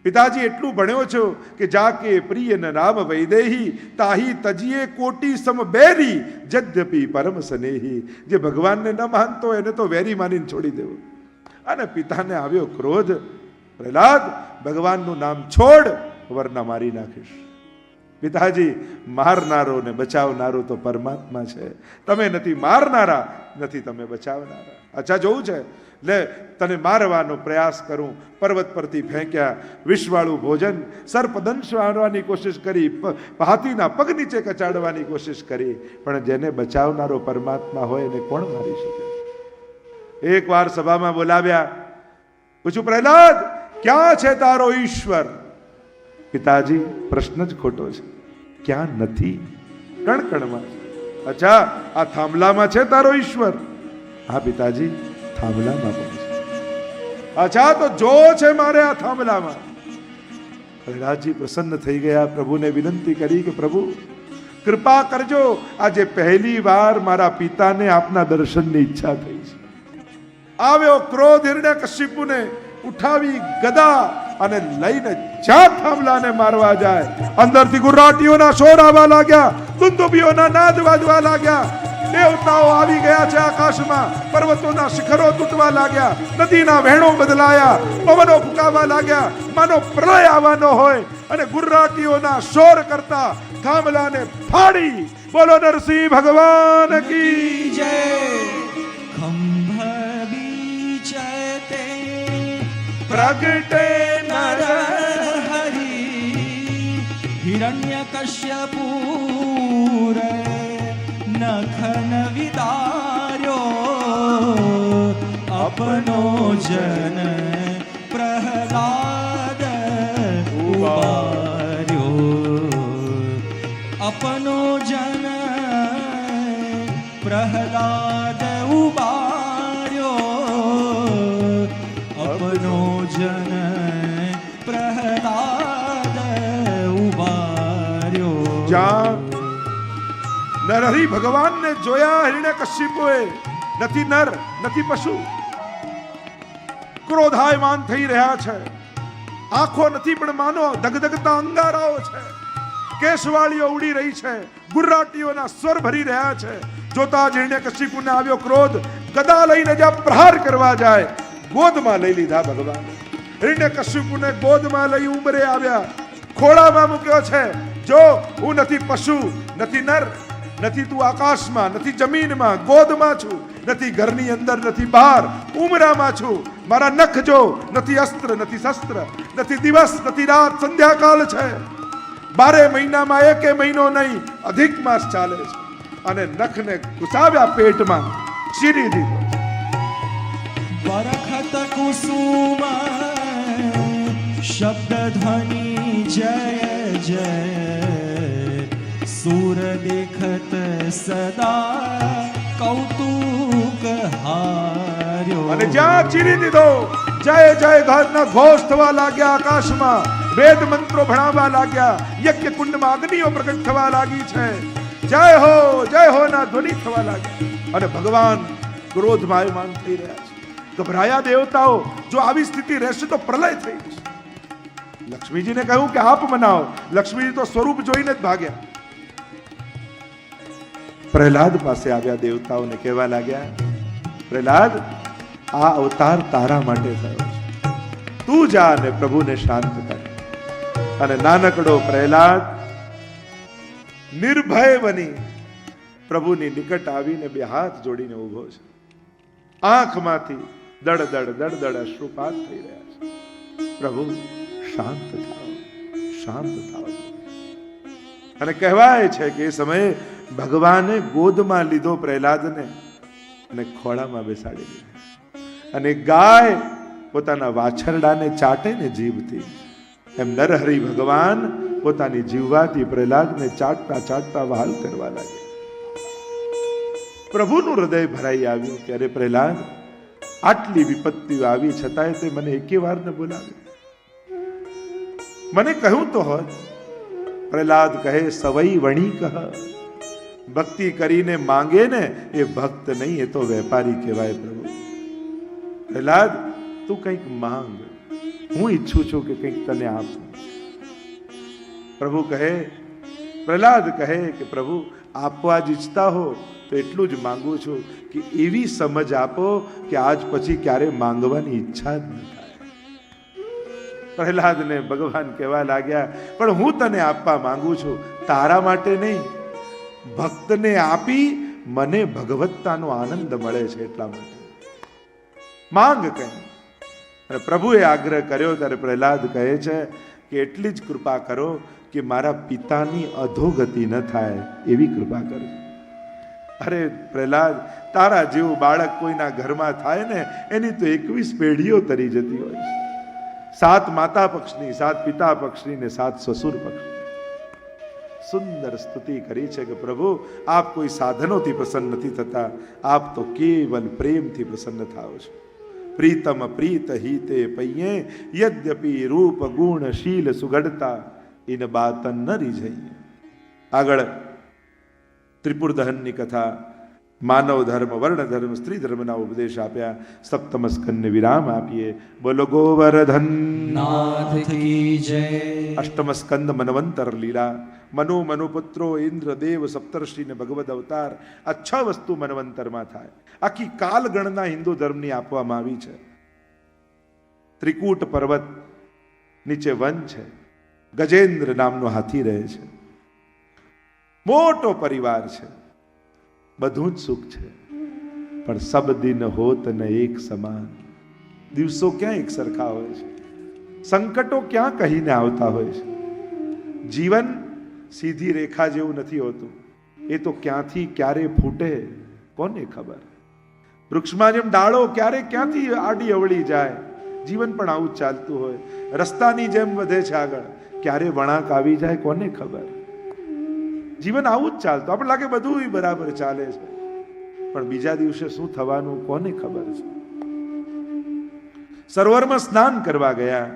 પિતાજી એટલું ભણ્યો છો કે જાકે પ્રિય ન રામ વૈદેહી, તાહી તજીએ કોટી સમ બેરી, જદ્યપી પરમ સ્નેહી. જે ભગવાનને ન માનતો એને તો વેરી માનીને છોડી દેવો. અને પિતાને આવ્યો ક્રોધ, પ્રહલાદ ભગવાનનું નામ છોડ, વરના મારી નાખીશ. પિતાજી, મારનારો ને બચાવનારો તો પરમાત્મા છે, તમે નથી મારનારા, નથી તમે બચાવનારા. અચ્છા જોવું છે, લે તને મારવાનો પ્રયાસ કરું. પર્વત પરથી ફેંક્યા, વિષવાળું ભોજન, સર્પદંશ મારવાની કોશિશ કરી, હાથીના પગ નીચે કચાડવાની કોશિશ કરી, પણ જેને બચાવનારો પરમાત્મા હોય એને કોણ મારી શકે? એકવાર સભામાં બોલાવ્યા, પૂછ્યું પ્રહલાદ ક્યાં છે તારો ઈશ્વર? પિતાજી પ્રશ્ન જ ખોટો છે, ક્યાં નથી, કણ કણમાં છે. અચ્છા આ થાંભલામાં છે તારો ઈશ્વર? હા પિતાજી થાંભલામાં પણ છે. અચ્છા તો જો છે મારે આ થાંભલામાં. પ્રહલાદજી પ્રસન્ન થઈ ગયા, પ્રભુને વિનંતી કરી કે પ્રભુ કૃપા કરજો, આજે પહેલી વાર મારા પિતાને આપના દર્શનની ઈચ્છા થઈ છે. આવ્યો ક્રોધ હિરણ્યકશિપુને ઉઠાવી ગદા અને લઈને જ્યાં થાંભલાને મારવા જાય, અંદરથી ગુર્રાટીઓના શોર આવવા લાગ્યા, દુંદુભીઓના નાદ વાજવા લાગ્યા. દેવતાઓ આવી ગયા છે આકાશમાં, પર્વતોના શિખરો તૂટવા લાગ્યા, નદીના વહેણો બદલાયા, પવનો ફૂંકાવા લાગ્યા, માનો પ્રલય આવવાનો હોય. અને ગુર્રાટીઓના શોર કરતા થાંભલાને ફાડી. બોલો નરસિંહ ભગવાન કી જય. ખંભ બીચતે પ્રગટે નર હરી, હિરણ્યકશ્યપુરે નખન વિદાર્યો, અપનો જન પ્રહલાદ ઉબાર્યો. अपनो जन प्रहलाद उबार्यो अपनो जन प्रहलाद उबार्यो જ્યાં નરહરિ ભગવાનને જોયા હિરણ્યકશિપુએ, નથી નર નથી પશુ, ક્રોધાયમાન થઈ રહ્યા છે, આંખો નથી પણ માનો ધગધગતા અંગારાઓ છે, કેશવાળીઓ ઉડી રહી છે, ગુર્રાટીઓના સ્વર ભરી રહ્યા છે. જોતા જ હિરણ્યકશિપુને આવ્યો ક્રોધ, ગદા લઈને જ્યાં પ્રહાર કરવા જાય ગોદમાં લઈ લીધા ભગવાન. હિરણ્યકશિપુને ગોદમાં લઈ ઉંબરે આવ્યા, ખોળામાં મૂક્યો છે. જો હું નથી પશુ, નથી નર, નથી તું આકાશમાં, નથી જમીનમાં, ગોદમાં છું, નથી ઘરની અંદર, નથી બહાર, ઉમરામાં છું. મારા નખ જો, નથી અસ્ત્ર, નથી શસ્ત્ર, નથી દિવસ, નથી રાત, સંધ્યાકાળ છે. 12 મહિનામાં એકે મહિનો નહીં, અધિક માસ ચાલે છે. અને નખને ઘુસાવ્યા પેટમાં, ચીરી દીધો. बरखत कुसुम शब्द ध्वनि जय जय सूर देखत सदा कौतुक हार्यो. અને જ્યાં ચીરી દીધો, જય જય ઘરના ઘોષ થવા લાગ્યા આકાશમાં, વેદ મંત્રો ભણાવવા લાગ્યા, યજ્ઞ કુંડમાં અગ્નિઓ પ્રગટ થવા લાગી છે. જય હો ના ધ્વનિ થવા લાગ્યા. અને ભગવાન ક્રોધમાં માન થઈ રહ્યા છે. ગભરાયા દેવતાઓ, જો આવી સ્થિતિ રહેશે તો પ્રલય થઈ જશે. લક્ષ્મીજીને કહ્યું કે આપ મનાવો. લક્ષ્મીજી તો સ્વરૂપ જોઈને જ ભાગ્યા. પ્રહલાદ પાસે આવ્યા દેવતાઓને કહેવા લાગ્યા, પ્રહલાદ, આ અવતાર તારા માટે થયો છે, તું જા અને પ્રભુને શાંત કર. અને નાનકડો પ્રહલાદ નિર્ભય બની પ્રભુની નિકટ આવીને 2 હાથ જોડીને ઊભો છે. આંખમાંથી દડ દડ અશ્રુપાત થઈ રહ્યા છે. પ્રભુ શાંત થાઓ, શાંત થાઓ. અને કહેવાય છે કે એ સમયે ભગવાને ગોદમાં લીધો પ્રહલાદને અને ખોળામાં બેસાડી દીધો. અને ગાય પોતાના વાછરડાને ચાટે ને જીભથી, એમ નરહરિ ભગવાન પોતાની જીવવાથી પ્રહલાદને ચાટતા ચાટતા વહાલ કરવા લાગ્યા. પ્રભુનું હૃદય ભરાઈ આવ્યું કે અરે પ્રહલાદ, આટલી વિપત્તિઓ આવી છતાંય તે મને એકે વાર ન બોલાવ્યો. મને કહ્યું તો હોત. પ્રહલાદ કહે, સવઈ વણી કહ. ભક્તિ કરીને માંગે ને એ ભક્ત નહીં, એ તો વેપારી કહેવાય. પ્રભુ, પ્રહલાદ તું કંઈક માંગ, હું ઈચ્છું છું કે કંઈક તને આપું. પ્રભુ કહે, પ્રહલાદ કહે કે પ્રભુ, આપવા જ ઈચ્છતા હો તો એટલું જ માંગુ છું કે એવી સમજ આપો કે આજ પછી ક્યારે માંગવાની ઈચ્છા જ ન થાય. પ્રહલાદને ભગવાન કહેવા લાગ્યા, પણ હું તને આપવા માંગુ છું, તારા માટે નહીં, ભક્તને આપી મને ભગવત્તાનો આનંદ મળે છે એટલા માટે. માંગ કંઈ. અને પ્રભુએ આગ્રહ કર્યો ત્યારે પ્રહલાદ કહે છે કે એટલી જ કૃપા કરો કે મારા પિતાની અધોગતિ ન થાય એવી કૃપા કરજો. અરે પ્રહલાદ, તારા જેવું બાળક કોઈના ઘરમાં થાય ને એની તો 21 પેઢીઓ તરી જતી હોય છે. 7 માતા પક્ષની, 7 પિતા પક્ષની ને 7 સસુર પક્ષની. સુંદર સ્તુતિ કરી છે કે પ્રભુ, આપ કોઈ સાધનોથી પ્રસન્ન નથી થતા, આપ તો કેવલ પ્રેમથી પ્રસન્ન થાઓ છો. પ્રીતમ પ્રીત હિતે પૈયે યદ્યપિ રૂપ ગુણ શીલ સુગડતા ઇન બાતન ન રીઝઈએ. આગળ ત્રિપુર દહનની કથા, માનવ ધર્મ, વર્ણ ધર્મ, સ્ત્રી ધર્મના ઉપદેશ આપ્યા. સપ્તમ સ્કંદને વિરામ આપીએ. બોલો ગોવર્ધન નાથ કી જય. અષ્ટમ સ્કંદ મનવંતર લીલા. મનુ, મનુપુત્રો, ઇન્દ્ર, દેવ, સપ્તર્ષિ ને ભગવદ અવતાર, આ 6 વસ્તુ મનવંતરમાં થાય. આખી કાલ ગણના હિન્દુ ધર્મની આપવામાં આવી છે. ત્રિકૂટ પર્વત નીચે વન છે, ગજેન્દ્ર નામનો હાથી રહે છે, મોટો પરિવાર છે, બધું જ સુખ છે, પણ સબ દિન હોત ન એક સમાન. દિવસો ક્યાં એક સરખા હોય છે, સંકટો ક્યાં કહીને આવતા હોય છે. જીવન સીધી રેખા જેવું નથી હોતું, એ તો ક્યાંથી ક્યારે ફૂટે કોને ખબર. વૃક્ષમાં જેમ ડાળો ક્યારે ક્યાંથી આડી અવળી જાય, જીવન પણ આવું જ ચાલતું હોય. રસ્તાની જેમ વધે છે આગળ, ક્યારે વળાંક આવી જાય કોને ખબર. જીવન આવું જ ચાલતું. આપણે લાગે બધું બરાબર ચાલે છે, પણ બીજા દિવસે શું થવાનું કોને ખબર છે. સરોવરમાં સ્નાન કરવા ગયા.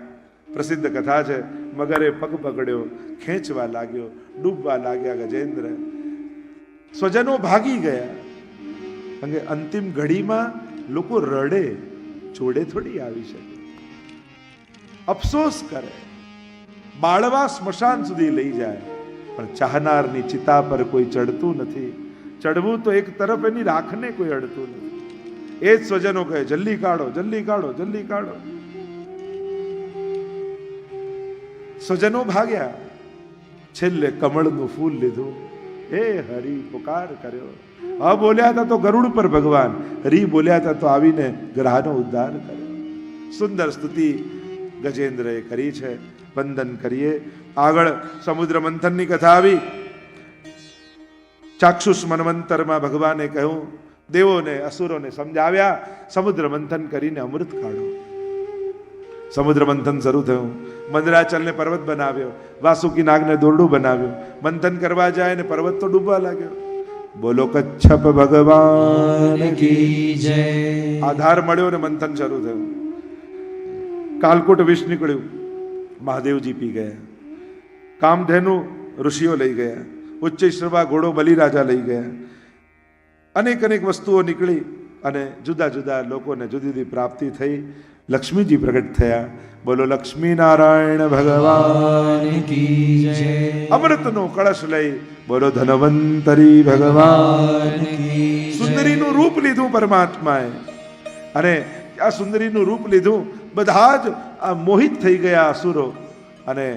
પ્રસિદ્ધ કથા છે, મગરે પગ પકડ્યો, ખેંચવા લાગ્યો, ડૂબવા લાગ્યા ગજેન્દ્ર. સ્વજનો ભાગી ગયા. કારણ કે અંતિમ ઘડીમાં લોકો રડે, જોડે થોડી આવી શકે, અફસોસ કરે, બાળવા સ્મશાન સુધી લઈ જાય, પણ ચાહનારની ચિતા પર કોઈ ચડતું નથી. ચડવું તો એક તરફ એની રાખને કોઈ અડતું નથી. એ જ સ્વજનો કહે જલ્દી કાઢો, જલ્દી કાઢો, જલ્દી કાઢો. સ્વજનો ભાગ્યા. છેલ્લે કમળનું ફૂલ લીધું, હે હરી પુકાર કર્યો. હા બોલ્યા હતા તો ગરુડ પર ભગવાન, હરી બોલ્યા હતા તો આવીને ગ્રહનો ઉદ્ધાર કર્યો. સુંદર સ્તુતિ ગજેન્દ્રએ કરી છે. વંદન કરીએ. આગળ સમુદ્ર મંથનની કથા આવી. ચાક્ષુષ મન્વંતરમાં ભગવાને કહ્યું, દેવોને અસુરોને સમજાવ્યા, સમુદ્ર મંથન કરીને અમૃત કાઢો. સમુદ્ર મંથન શરૂ થયું. મંદરાચલને પર્વત બનાવ્યો, વાસુકી નાગને દોરડું બનાવ્યું. મંથન કરવા જાય ને પર્વત તો ડૂબવા લાગ્યો. બોલો કચ્છપ ભગવાન કી જય. આધાર મળ્યો ને મંથન શરૂ થયું. કાલકૂટ વિષ નીકળ્યું, મહાદેવજી પી ગયા. કામધેનુ ઋષિઓ લઈ ગયા. ઉચ્ચૈશ્રવા ઘોડો બલિરાજા લઈ ગયા. અનેક અનેક વસ્તુઓ નીકળી અને જુદા જુદા લોકોને જુદી જુદી પ્રાપ્તિ થઈ. લક્ષ્મીજી પ્રગટ થયા. બોલો લક્ષ્મી નારાયણ ભગવાન કી જય. અમૃતનો કળશ લઈ બોલો ધનવંતરી ભગવાન કી. સુંદરીનું રૂપ લીધું પરમાત્માએ, અને આ સુંદરીનું રૂપ લીધું. બધા જ મોહિત થઈ ગયા અસુરો, અને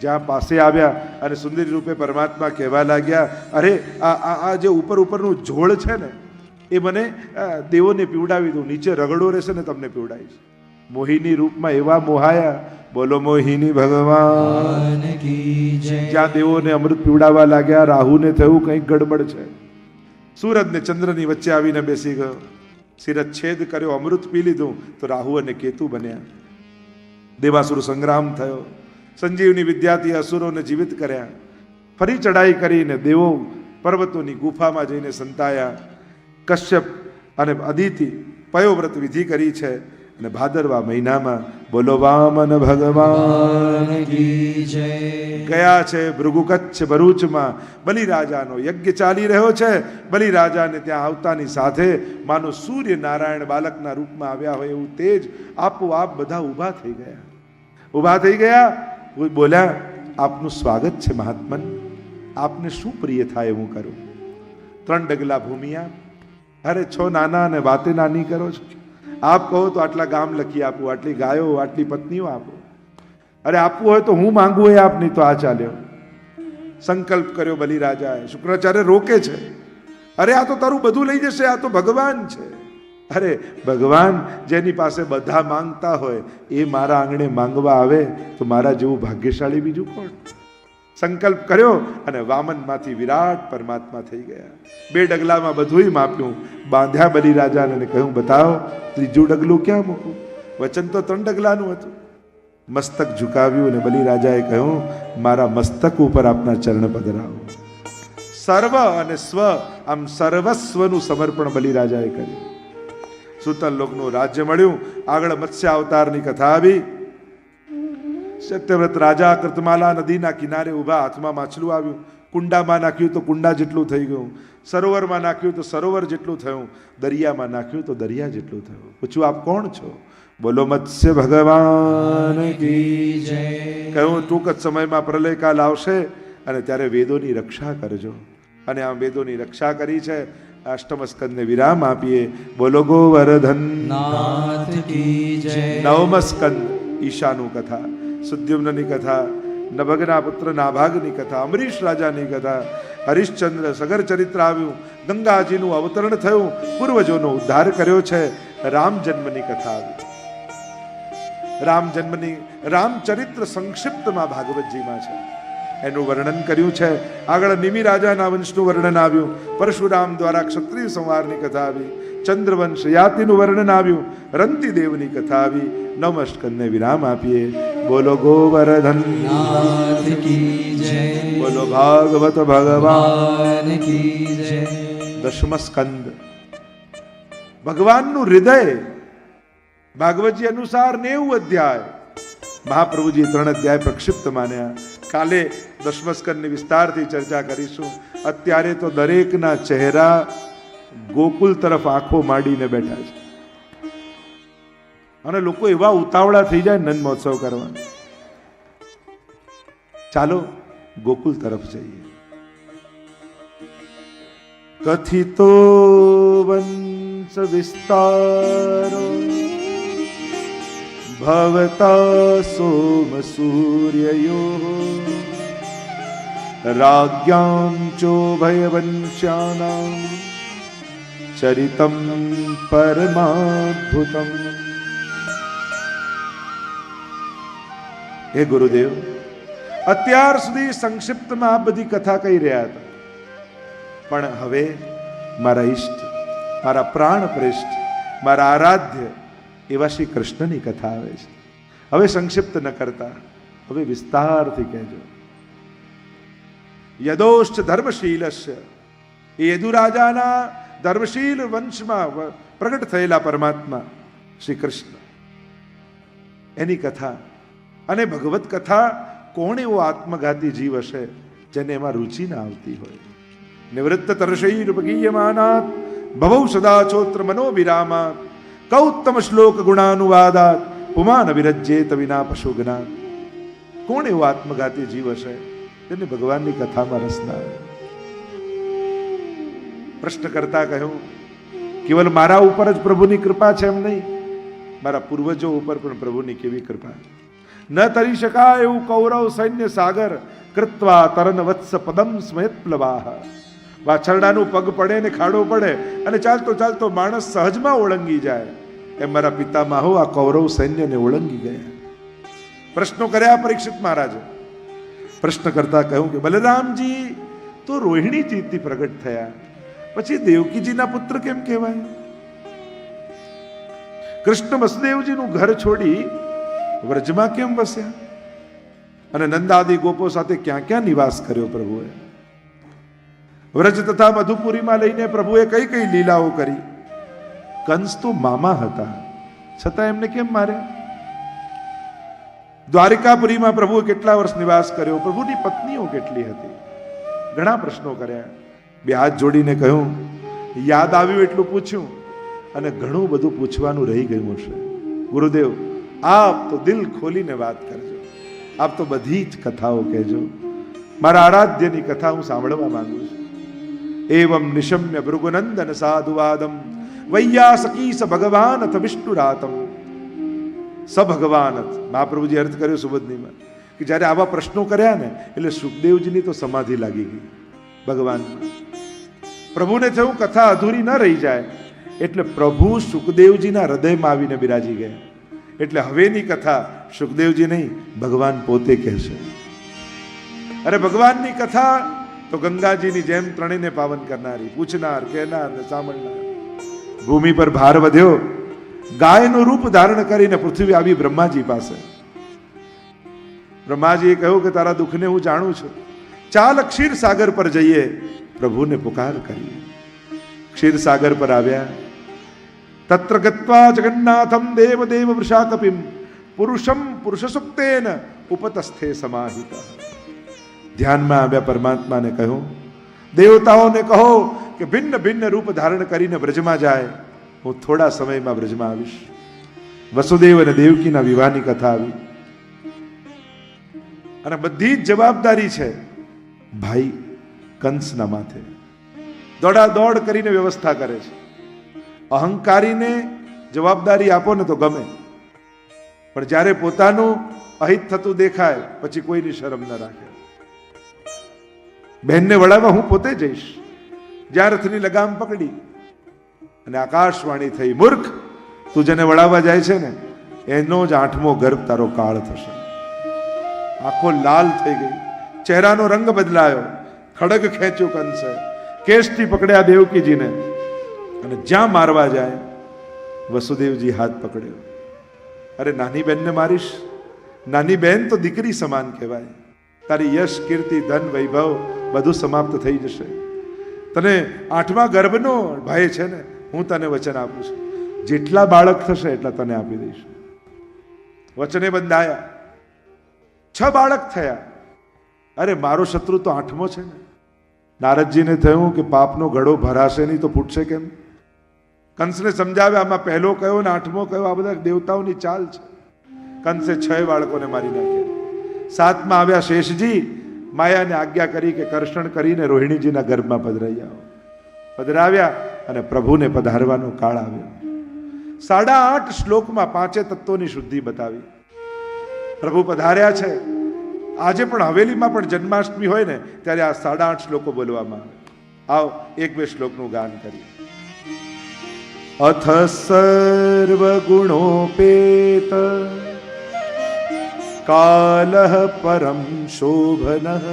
જ્યાં પાસે આવ્યા અને સુંદરી રૂપે પરમાત્મા કહેવા લાગ્યા, અરે આ જે ઉપરનું ઝોળ છે ને એ મને દેવોને પીવડાવી દઉં, નીચે રગડો રહેશે ને તમને પીવડાવીશ. મોહિની રૂપમાં એવા મોહાયા. બોલો મોહિની ભગવાન કી જય. જ્યાં દેવોને અમૃત પીવડાવવા લાગ્યા, રાહુને થયું કંઈક ગડબડ છે. સૂરજ ને ચંદ્રની વચ્ચે આવીને બેસી ગયો. શિરચ્છેદ કર્યો, અમૃત પી લીધું તો રાહુ અને કેતુ બન્યા. દેવાસુર સંગ્રામ થયો. સંજીવની વિદ્યાથી અસુરોને જીવિત કર્યા. ફરી ચડાઈ કરીને દેવો પર્વતોની ગુફામાં જઈને સંતાયા. કશ્યપ અને અદિતિ પયોવ્રત વિધિ કરી છે. અને ભાદરવા મહિનામાં બોલો વામન ભગવાન કી જય. ગયા છે ભૃગુ કચ્છ ભરૂચમાં. બલિરાજાનો યજ્ઞ ચાલી રહ્યો છે. બલિરાજાને ત્યાં આવતાની સાથે માનો સૂર્ય નારાયણ બાલકના રૂપમાં આવ્યા હોય એવું તેજ આપોઆપ બધા ઊભા થઈ ગયા. ઊભા થઈ ગયા. બોલ્યા, આપનું સ્વાગત છે મહાત્મન, આપને શું પ્રિય થાય હું કરું. 3 ડગલા ભૂમિ આપ. અરે છો નાના અને વાતે નાની કરો છો. આપ કહો તો આટલા ગામ લખી આપું, આટલી ગાયો, આટલી પત્નીઓ આપો. અરે આપવું હોય તો હું માંગુ એ આપ, નહીં તો આ ચાલ્યો. સંકલ્પ કર્યો બલિરાજાએ. શુક્રાચાર્ય રોકે છે. અરે આ તો તારું બધું લઈ જશે, આ તો ભગવાન છે. અરે ભગવાન જેની પાસે બધા માંગતા હોય એ મારા આંગણે માંગવા આવે તો મારા જેવું ભાગ્યશાળી બીજું કોણ. સંકલ્પ કર્યો અને વામનમાંથી વિરાટ પરમાત્મા થઈ ગયા. 2 ડગલામાં બધુંય માપ્યું. બાંધ્યા બલિરાજાને કહ્યું, બતાવો ત્રીજું ડગલું ક્યાં મૂકું. વચન તો 3 ડગલાનું હતું. મસ્તક ઝુકાવ્યું અને બલિરાજાએ કહ્યું, મારા મસ્તક ઉપર આપના ચરણ પધરાવો. સર્વ અને સ્વ, આમ સર્વસ્વનું સમર્પણ બલિરાજાએ કર્યું. સુતલ લોકનું રાજ્ય મળ્યું. આગળ મત્સ્ય અવતારની કથા આવી. સત્યવ્રત રાજા કૃતમાલા નદીના કિનારે ઊભા, હાથમાં માછલું આવ્યું. કુંડામાં નાખ્યું તો કુંડા જેટલું થઈ ગયું. સરોવરમાં નાખ્યું તો સરોવર જેટલું થયું. દરિયામાં નાખ્યું તો દરિયા જેટલું થયું. પૂછ્યું, આપ કોણ છો? બોલો મત્સ્ય ભગવાન કી જય. કહ્યું, ટૂંક જ સમયમાં પ્રલયકાલ આવશે અને ત્યારે વેદોની રક્ષા કરજો. અને આ વેદોની રક્ષા કરી છે. અષ્ટમ સ્કંદને વિરામ આપીએ. બોલો ગોવર્ધન નાથ કી જય. 9મ સ્કંદ ઈશાનું કથા, સુદ્યુમ્નની કથા, નભગના પુત્ર નાભાગની કથા, અમરીશ રાજાની કથા, હરિશ્ચંદ્ર સગર ચરિત્ર આવ્યું. ગંગાજીનું અવતરણ થયું. પૂર્વજોનો ઉદ્ધાર કર્યો છે. રામ જન્મની કથા આવી. રામ જન્મની રામચરિત્ર સંક્ષિપ્તમાં ભાગવતજીમાં છે. એનું વર્ણન કર્યું છે. આગળ નિમિ રાજાના વંશનું વર્ણન આવ્યું. પરશુરામ દ્વારા ક્ષત્રિય સંવારની કથા આવી. ચંદ્રવંશ યાતિનું વર્ણન આવ્યું. રંતિદેવની કથા આવી. 9મ સ્કંદને વિરામ આપીએ. બોલો ગોવર્ધન नाथ की जय બોલો ભાગવત ભગવાન भगवान की जय દશમ સ્કંદ ભગવાનનું હૃદય ભાગવતજી અનુસાર 90 અધ્યાય મહાપ્રભુજી 3 અધ્યાય પ્રક્ષિપ્ત માન્યા. કાલે દશમ સ્કંદની વિસ્તારથી ચર્ચા કરીશું. અત્યારે તો દરેકના ચહેરા ગોકુલ તરફ આંખો માંડીને બેઠા છે અને લોકો એવા ઉતાવળા થઈ જાય નંદ મહોત્સવ કરવા. ચાલો ગોકુલ તરફ જઈએ. કથિતો વંશ વિસ્તારો ભવતા સોમ સૂર્યયો રાજ્યામ ચોભયવંશ્યાનામ ચરિતમ પરમાદ્ભુતમ. હે ગુરુદેવ, અત્યાર સુધી સંક્ષિપ્તમાં આ બધી કથા કહી રહ્યા હતા, પણ હવે મારા ઈષ્ટ, મારા પ્રાણ પ્રેષ્ઠ, મારા આરાધ્ય એવા શ્રી કૃષ્ણની કથા આવે છે. હવે સંક્ષિપ્ત ન કરતા હવે વિસ્તારથી કહેજો. યદોશ્ચ ધર્મશીલસ્ય, એ યદુરાજાના ધર્મશીલ વંશમાં પ્રગટ થયેલા પરમાત્મા શ્રી કૃષ્ણ, એની કથા. અને ભગવત કથા કોણ એવો આત્મઘાતી જીવ હશે જેને એમાં રુચિ ના આવતી હોય. નિવૃત્ત તર્ષૈરુપગીયમાનાત ભવૌ સદાચોત્ર મનોવિરામાત કૌત્તમ શ્લોક ગુણાનુવાદાત પુમાન વિરજ્યેત વિના પશુગનાત. કોણ એવો આત્મઘાતી જીવ હશે જેને ભગવાનની કથામાં રસ ના આવે? પ્રશ્ન કરતા કહ્યું, કેવલ મારા ઉપર જ પ્રભુની કૃપા છે એમ નહીં, મારા પૂર્વજો ઉપર પણ પ્રભુની કેવી કૃપા. ન તરી શકાય એવું કૌરવ સૈન્ય સાગર કૃત્વા તરન વત્સ પદમ સ્મયત્પ્લવાહ. વાછરડાનું પગ પડે ને ખાડો પડે અને ચાલતો ચાલતો માણસ સહજમાં ઓળંગી જાય એમ મારા પિતામહો આ કૌરવ સૈન્યને ઓળંગી ગયા. પ્રશ્નો કર્યા પરીક્ષિત મહારાજે. પ્રશ્ન કરતા કહ્યું કે બલરામજી તો રોહિણીજીથી પ્રગટ થયા, પછી દેવકીજીના પુત્ર કેમ કહેવાય? કૃષ્ણ વસુદેવજીનું ઘર છોડી વ્રજમાં કેમ વસ્યા? અને નંદાદી ગોપો સાથે ક્યાં ક્યાં નિવાસ કર્યો પ્રભુએ? વ્રજ તથા મધુપુરીમાં લઈને પ્રભુએ કઈ કઈ લીલાઓ કરી? કંસ તો મામા હતા, છતાં એમને કેમ માર્યા? દ્વારિકાપુરીમાં પ્રભુએ કેટલા વર્ષ નિવાસ કર્યો? પ્રભુની પત્નીઓ કેટલી હતી? ઘણા પ્રશ્નો કર્યા. બે હાથ જોડીને કહ્યું, યાદ આવ્યું એટલું પૂછ્યું અને ઘણું બધું પૂછવાનું રહી ગયું છે. ગુરુદેવ, આપ તો દિલ ખોલીને વાત કરજો, આપ તો બધી જ કથાઓ કહેજો. મારા આરાધ્યની કથા હું સાંભળવા માંગુ છું. એવમ નિશમ્ય ભૃગુનંદન સાધુવાદમ વૈયાસકી સ ભગવાનથ વિષ્ણુરાતમ. સ ભગવાનથ, મહાપ્રભુજી અર્થ કર્યો સુબોધનીમાં કે જ્યારે આવા પ્રશ્નો કર્યા ને એટલે સુખદેવજીની તો સમાધિ લાગી ગઈ ભગવાનમાં. પ્રભુને થયું કથા અધૂરી ન રહી જાય, એટલે પ્રભુ સુખદેવજીના હૃદયમાં આવીને બિરાજી ગયા. એટલે હવેની કથા સુખદેવજી નહીં, ભગવાન પોતે કહેશે. અરે ભગવાનની કથા તો ગંગાજીની જેમ ત્રણેયને પાવન કરનારી, પૂછનાર, કહેનાર ને સાંભળનાર. ભૂમિ પર ભાર વધ્યો, ગાયનું રૂપ ધારણ કરીને પૃથ્વી આવી બ્રહ્માજી પાસે. બ્રહ્માજીએ કહ્યું કે તારા દુઃખને હું જાણું છું, ચાલ ક્ષીર સાગર પર જઈએ, પ્રભુને પુકાર કરીએ. ક્ષીર સાગર પર આવ્યા. તત્ર ગત્વા જગન્નાથમ દેવ દેવ વૃષાકપિમ પુરુષમ પુરુષ સુક્તેન ઉપતસ્થે સમાહિત. ધ્યાનમાં આવ્યા. પરમાત્માને કહ્યું, દેવતાઓને કહો કે ભિન્ન ભિન્ન રૂપ ધારણ કરીને બ્રજમાં જાય, હું થોડા સમયમાં બ્રજમાં આવીશ. વસુદેવ અને દેવકીના વિવાહની કથા આવી અને બધી જ જવાબદારી છે ભાઈ કંસના માથે. દોડાદોડ કરીને વ્યવસ્થા કરે છે. અહંકારીને જવાબદારી આપો ને તો ગમે, પણ જ્યારે પોતાનું અહિત થતું દેખાય પછી કોઈની શરમ ન રાખે. બહેનને વળાવવા હું પોતે જઈશ. જ્યાં રથની લગામ પકડી અને આકાશવાણી થઈ, મૂર્ખ, તું જેને વળાવવા જાય છે ને એનો જ 8મો ગર્ભ તારો કાળ થશે. આંખો લાલ થઈ ગઈ, ચહેરાનો રંગ બદલાયો. ખડગ ખેંચ્યું કંસે, કેસથી પકડ્યા દેવકીજીને અને જ્યાં મારવા જાય વસુદેવજી હાથ પકડ્યો. અરે નાની બેનને મારીશ, નાની બહેન તો દીકરી સમાન કહેવાય. તારી યશ, કીર્તિ, ધન, વૈભવ બધું સમાપ્ત થઈ જશે. તને 8મા ગર્ભનો ભાઈ છે ને, હું તને વચન આપું છું, જેટલા બાળક થશે એટલા તને આપી દઈશ. વચને બંધાયા. 6 બાળક થયા. અરે મારો શત્રુ તો 8મો છે ને. નારદજીને થયું કે પાપનો ઘડો ભરાશે નહીં તો ફૂટશે કેમ? કંસને સમજાવ્યા, આમાં પહેલો કયો ને 8મો કયો, આ બધા દેવતાઓની ચાલ છે. કંસે 6 બાળકોને મારી નાખ્યા. 7માં આવ્યા શેષજી. માયાને આજ્ઞા કરી કે કર્ષણ કરીને રોહિણીજીના ગર્ભમાં પધરાઈ આવો. પધરાવ્યા અને પ્રભુને પધારવાનો કાળ આવ્યો. 8.5 શ્લોકમાં 5 તત્વોની શુદ્ધિ બતાવી. પ્રભુ પધાર્યા છે. આજે પણ હવેલીમાં પણ જન્માષ્ટમી હોય ને ત્યારે આ 8.5 શ્લોકો બોલવામાં આવે. આવો 1-2 શ્લોકનું ગાન કરીએ. અથ સર્વ ગુણોપેત કાલઃ પરમ શોભનઃ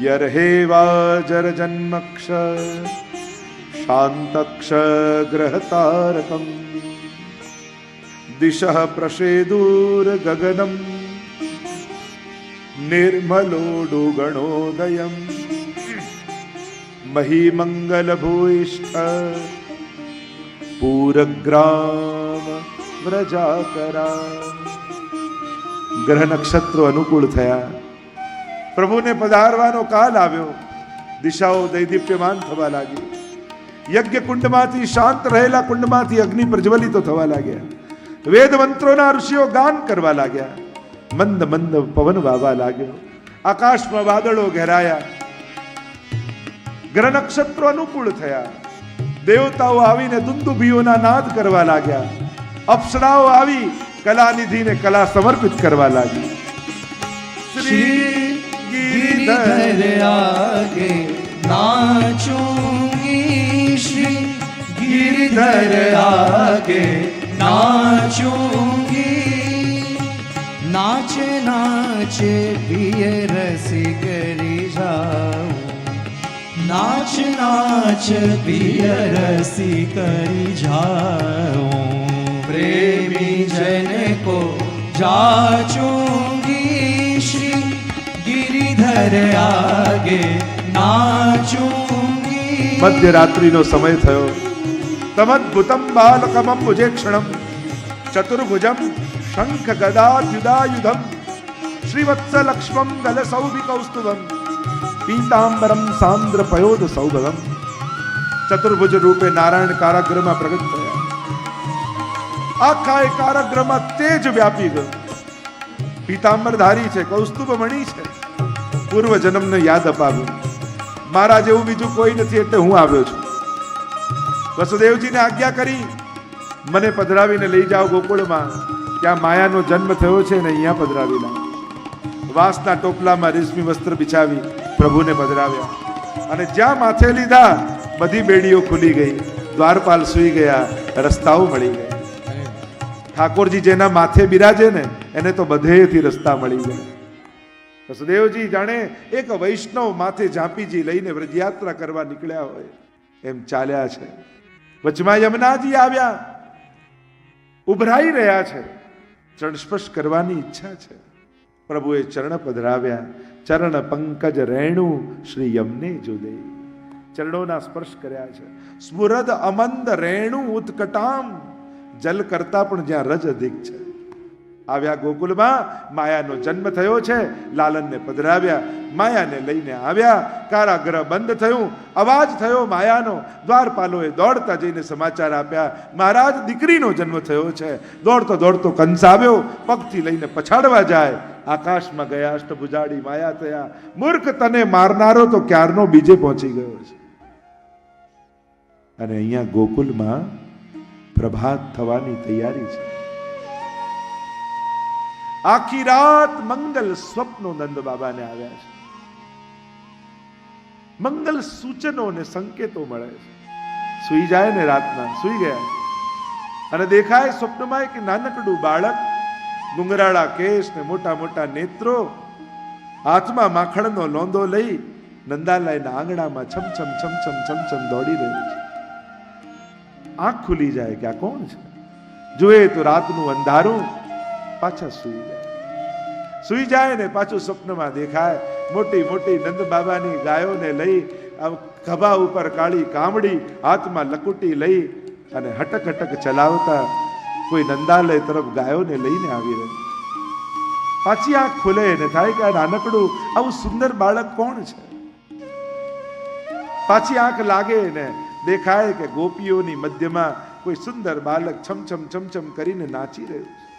યર્હેવાજર જન્મક્ષ શાંતક્ષ ગ્રહતારકમ દિશઃ પ્રસેદુર ગગનમ નિર્મલોડુગણોદયમ મહીમંગલ ભૂઇષ્ઠ પૂરગ્રામ વ્રજાકરા. ગ્રહ નક્ષત્રો અનુકૂળ થયા. પ્રભુને પધારવાનો કાલ આવ્યો. દિશાઓ દૈદીપ્યમાન થવા લાગી. યજ્ઞ કુંડમાંથી, શાંત રહેલા કુંડમાંથી અગ્નિ પ્રજ્વલિતો થવા લાગ્યા. વેદ મંત્રોના ઋષિઓ ગાન કરવા લાગ્યા. મંદ મંદ પવન વાવા લાગ્યો. આકાશમાં વાદળો ઘેરાયા. ગ્રહ નક્ષત્રો અનુકૂળ થયા. દેવતાઓ આવીને દુંદુભીઓના નાદ કરવા લાગ્યા. અપ્સરાઓ આવી કલાનિધિને કલા સમર્પિત કરવા લાગી. શ્રી ગિરિધર આગે નાચૂંગી, શ્રી ગિરિધર આગે નાચૂંગી. नाच नाच पिय रसी करी जाऊं, नाच नाच पिय रसी करी जाऊं. प्रेमी जन को जाचूंगी, श्री गिरिधर आगे नाचूंगी. મધ્યરાત્રિનો સમય થયો. તમદ્ભુતમ બાલકમં ભુજેક્ષણમ ચતુર્ભુજમ શંખ ગદાયુધાયુધમ શ્રીવત્સ લક્ષ્મમ ગલસૌભિકૌસ્તુભમ પીતાંબરમ સાંદ્ર પયોદ સૌભગમ. ચતુર્ભુજ રૂપે નારાયણ કારાગૃહમાં પ્રગટ થયા. આખા એ કારાગૃહમાં તેજ વ્યાપી ગયું. પીતાંબરધારી છે, કૌસ્તુભ મણી છે. પૂર્વ જન્મને યાદ અપાવ્યું. મારા જેવું બીજું કોઈ નથી એટલે હું આવ્યો છું. વસુદેવજીને આજ્ઞા કરી, મને પધરાવીને લઈ જાઓ ગોકુળમાં. ત્યાં માયાનો જન્મ થયો છે ને અહીંયા પધરાવી લાવ. વાંસના ટોપલામાં રેશમી વસ્ત્ર બિછાવી પ્રભુને પધરાવ્યા. અને જ્યાં માથે લીધા બધી બેડીઓ ખુલી ગઈ. દ્વારપાલ સૂઈ ગયા, રસ્તાઓ મળી ગયા. ઠાકોરજી જેના માથે બિરાજે ને એને તો બધેથી રસ્તા મળી ગયા. વસુદેવજી જાણે એક વૈષ્ણવ માથે ઝાંપીજી લઈને વ્રજયાત્રા કરવા નીકળ્યા હોય એમ ચાલ્યા છે. વચમાં યમુનાજી આવ્યા, ઉભરાઈ રહ્યા છે. ચરણ સ્પર્શ કરવાની ઈચ્છા છે. પ્રભુએ ચરણ પધરાવ્યા. ચરણ પંકજ રેણુ શ્રી યમને જુદે. ચરણોના સ્પર્શ કર્યા છે. સ્મુરદ અમંદ રેણુ ઉત્કટામ. જલ કરતા પણ જ્યાં રજ અધિક છે. આવ્યા ગોકુલમાં. માયાનો જન્મ થયો છે. લાલનને પધરાવ્યા. માયાને લઈને આવ્યા. કારાગૃહ બંધ થયું. અવાજ થયો માયાનો. દ્વારપાલોએ દોડતા જઈને સમાચાર આપ્યા, મહારાજ દીકરીનો જન્મ થયો છે. દોડતો દોડતો કંસ આવ્યો. પગથી લઈને પછાડવા જાય. આકાશમાં ગયા. અષ્ટભુજાડી માયા થયા. મૂર્ખ, તને મારનારો તો ક્યારનો બીજે પહોંચી ગયો છે. અને અહીંયા ગોકુલમાં પ્રભાત થવાની તૈયારી છે. આખી રાત મંગલ સ્વપ્નો નંદ બાબાને આવ્યા છે. મંગલ સૂચનો ને સંકેતો મળે છે. સુઈ જાય ને રાતના, સુઈ ગયા અને દેખાય સ્વપ્નમાં એક નાનકડું બાળક, ગુંગરાળા કેસ ને મોટા મોટા નેત્રો, હાથમાં માખણનો લોંદો લઈ નંદાલાયના આંગણામાં છમછમ છમછમ છમછમ દોડી રહ્યું છે. આંખ ખુલી જાય કે આ કોણ છે? જોયે તો રાતનું અંધારું, પાછા સૂઈ જાય ને પાછું સ્વપ્નમાં દેખાય મોટી મોટી નંદ બાબાની ગાયોને લઈ ખભા ઉપર કાળી કામડી હાથમાં લકુટી લઈ અને હટક હટક ચલાવતા કોઈ નંદાલય તરફ ગાયોને લઈને આવી રહ્યું. પાછી આંખ ખુલે ને થાય કે આ નાનકડું આવું સુંદર બાળક કોણ છે. પાછી આંખ લાગે ને દેખાય કે ગોપીઓની મધ્યમાં કોઈ સુંદર બાળક છમછમ છમછમ કરીને નાચી રહ્યું છે.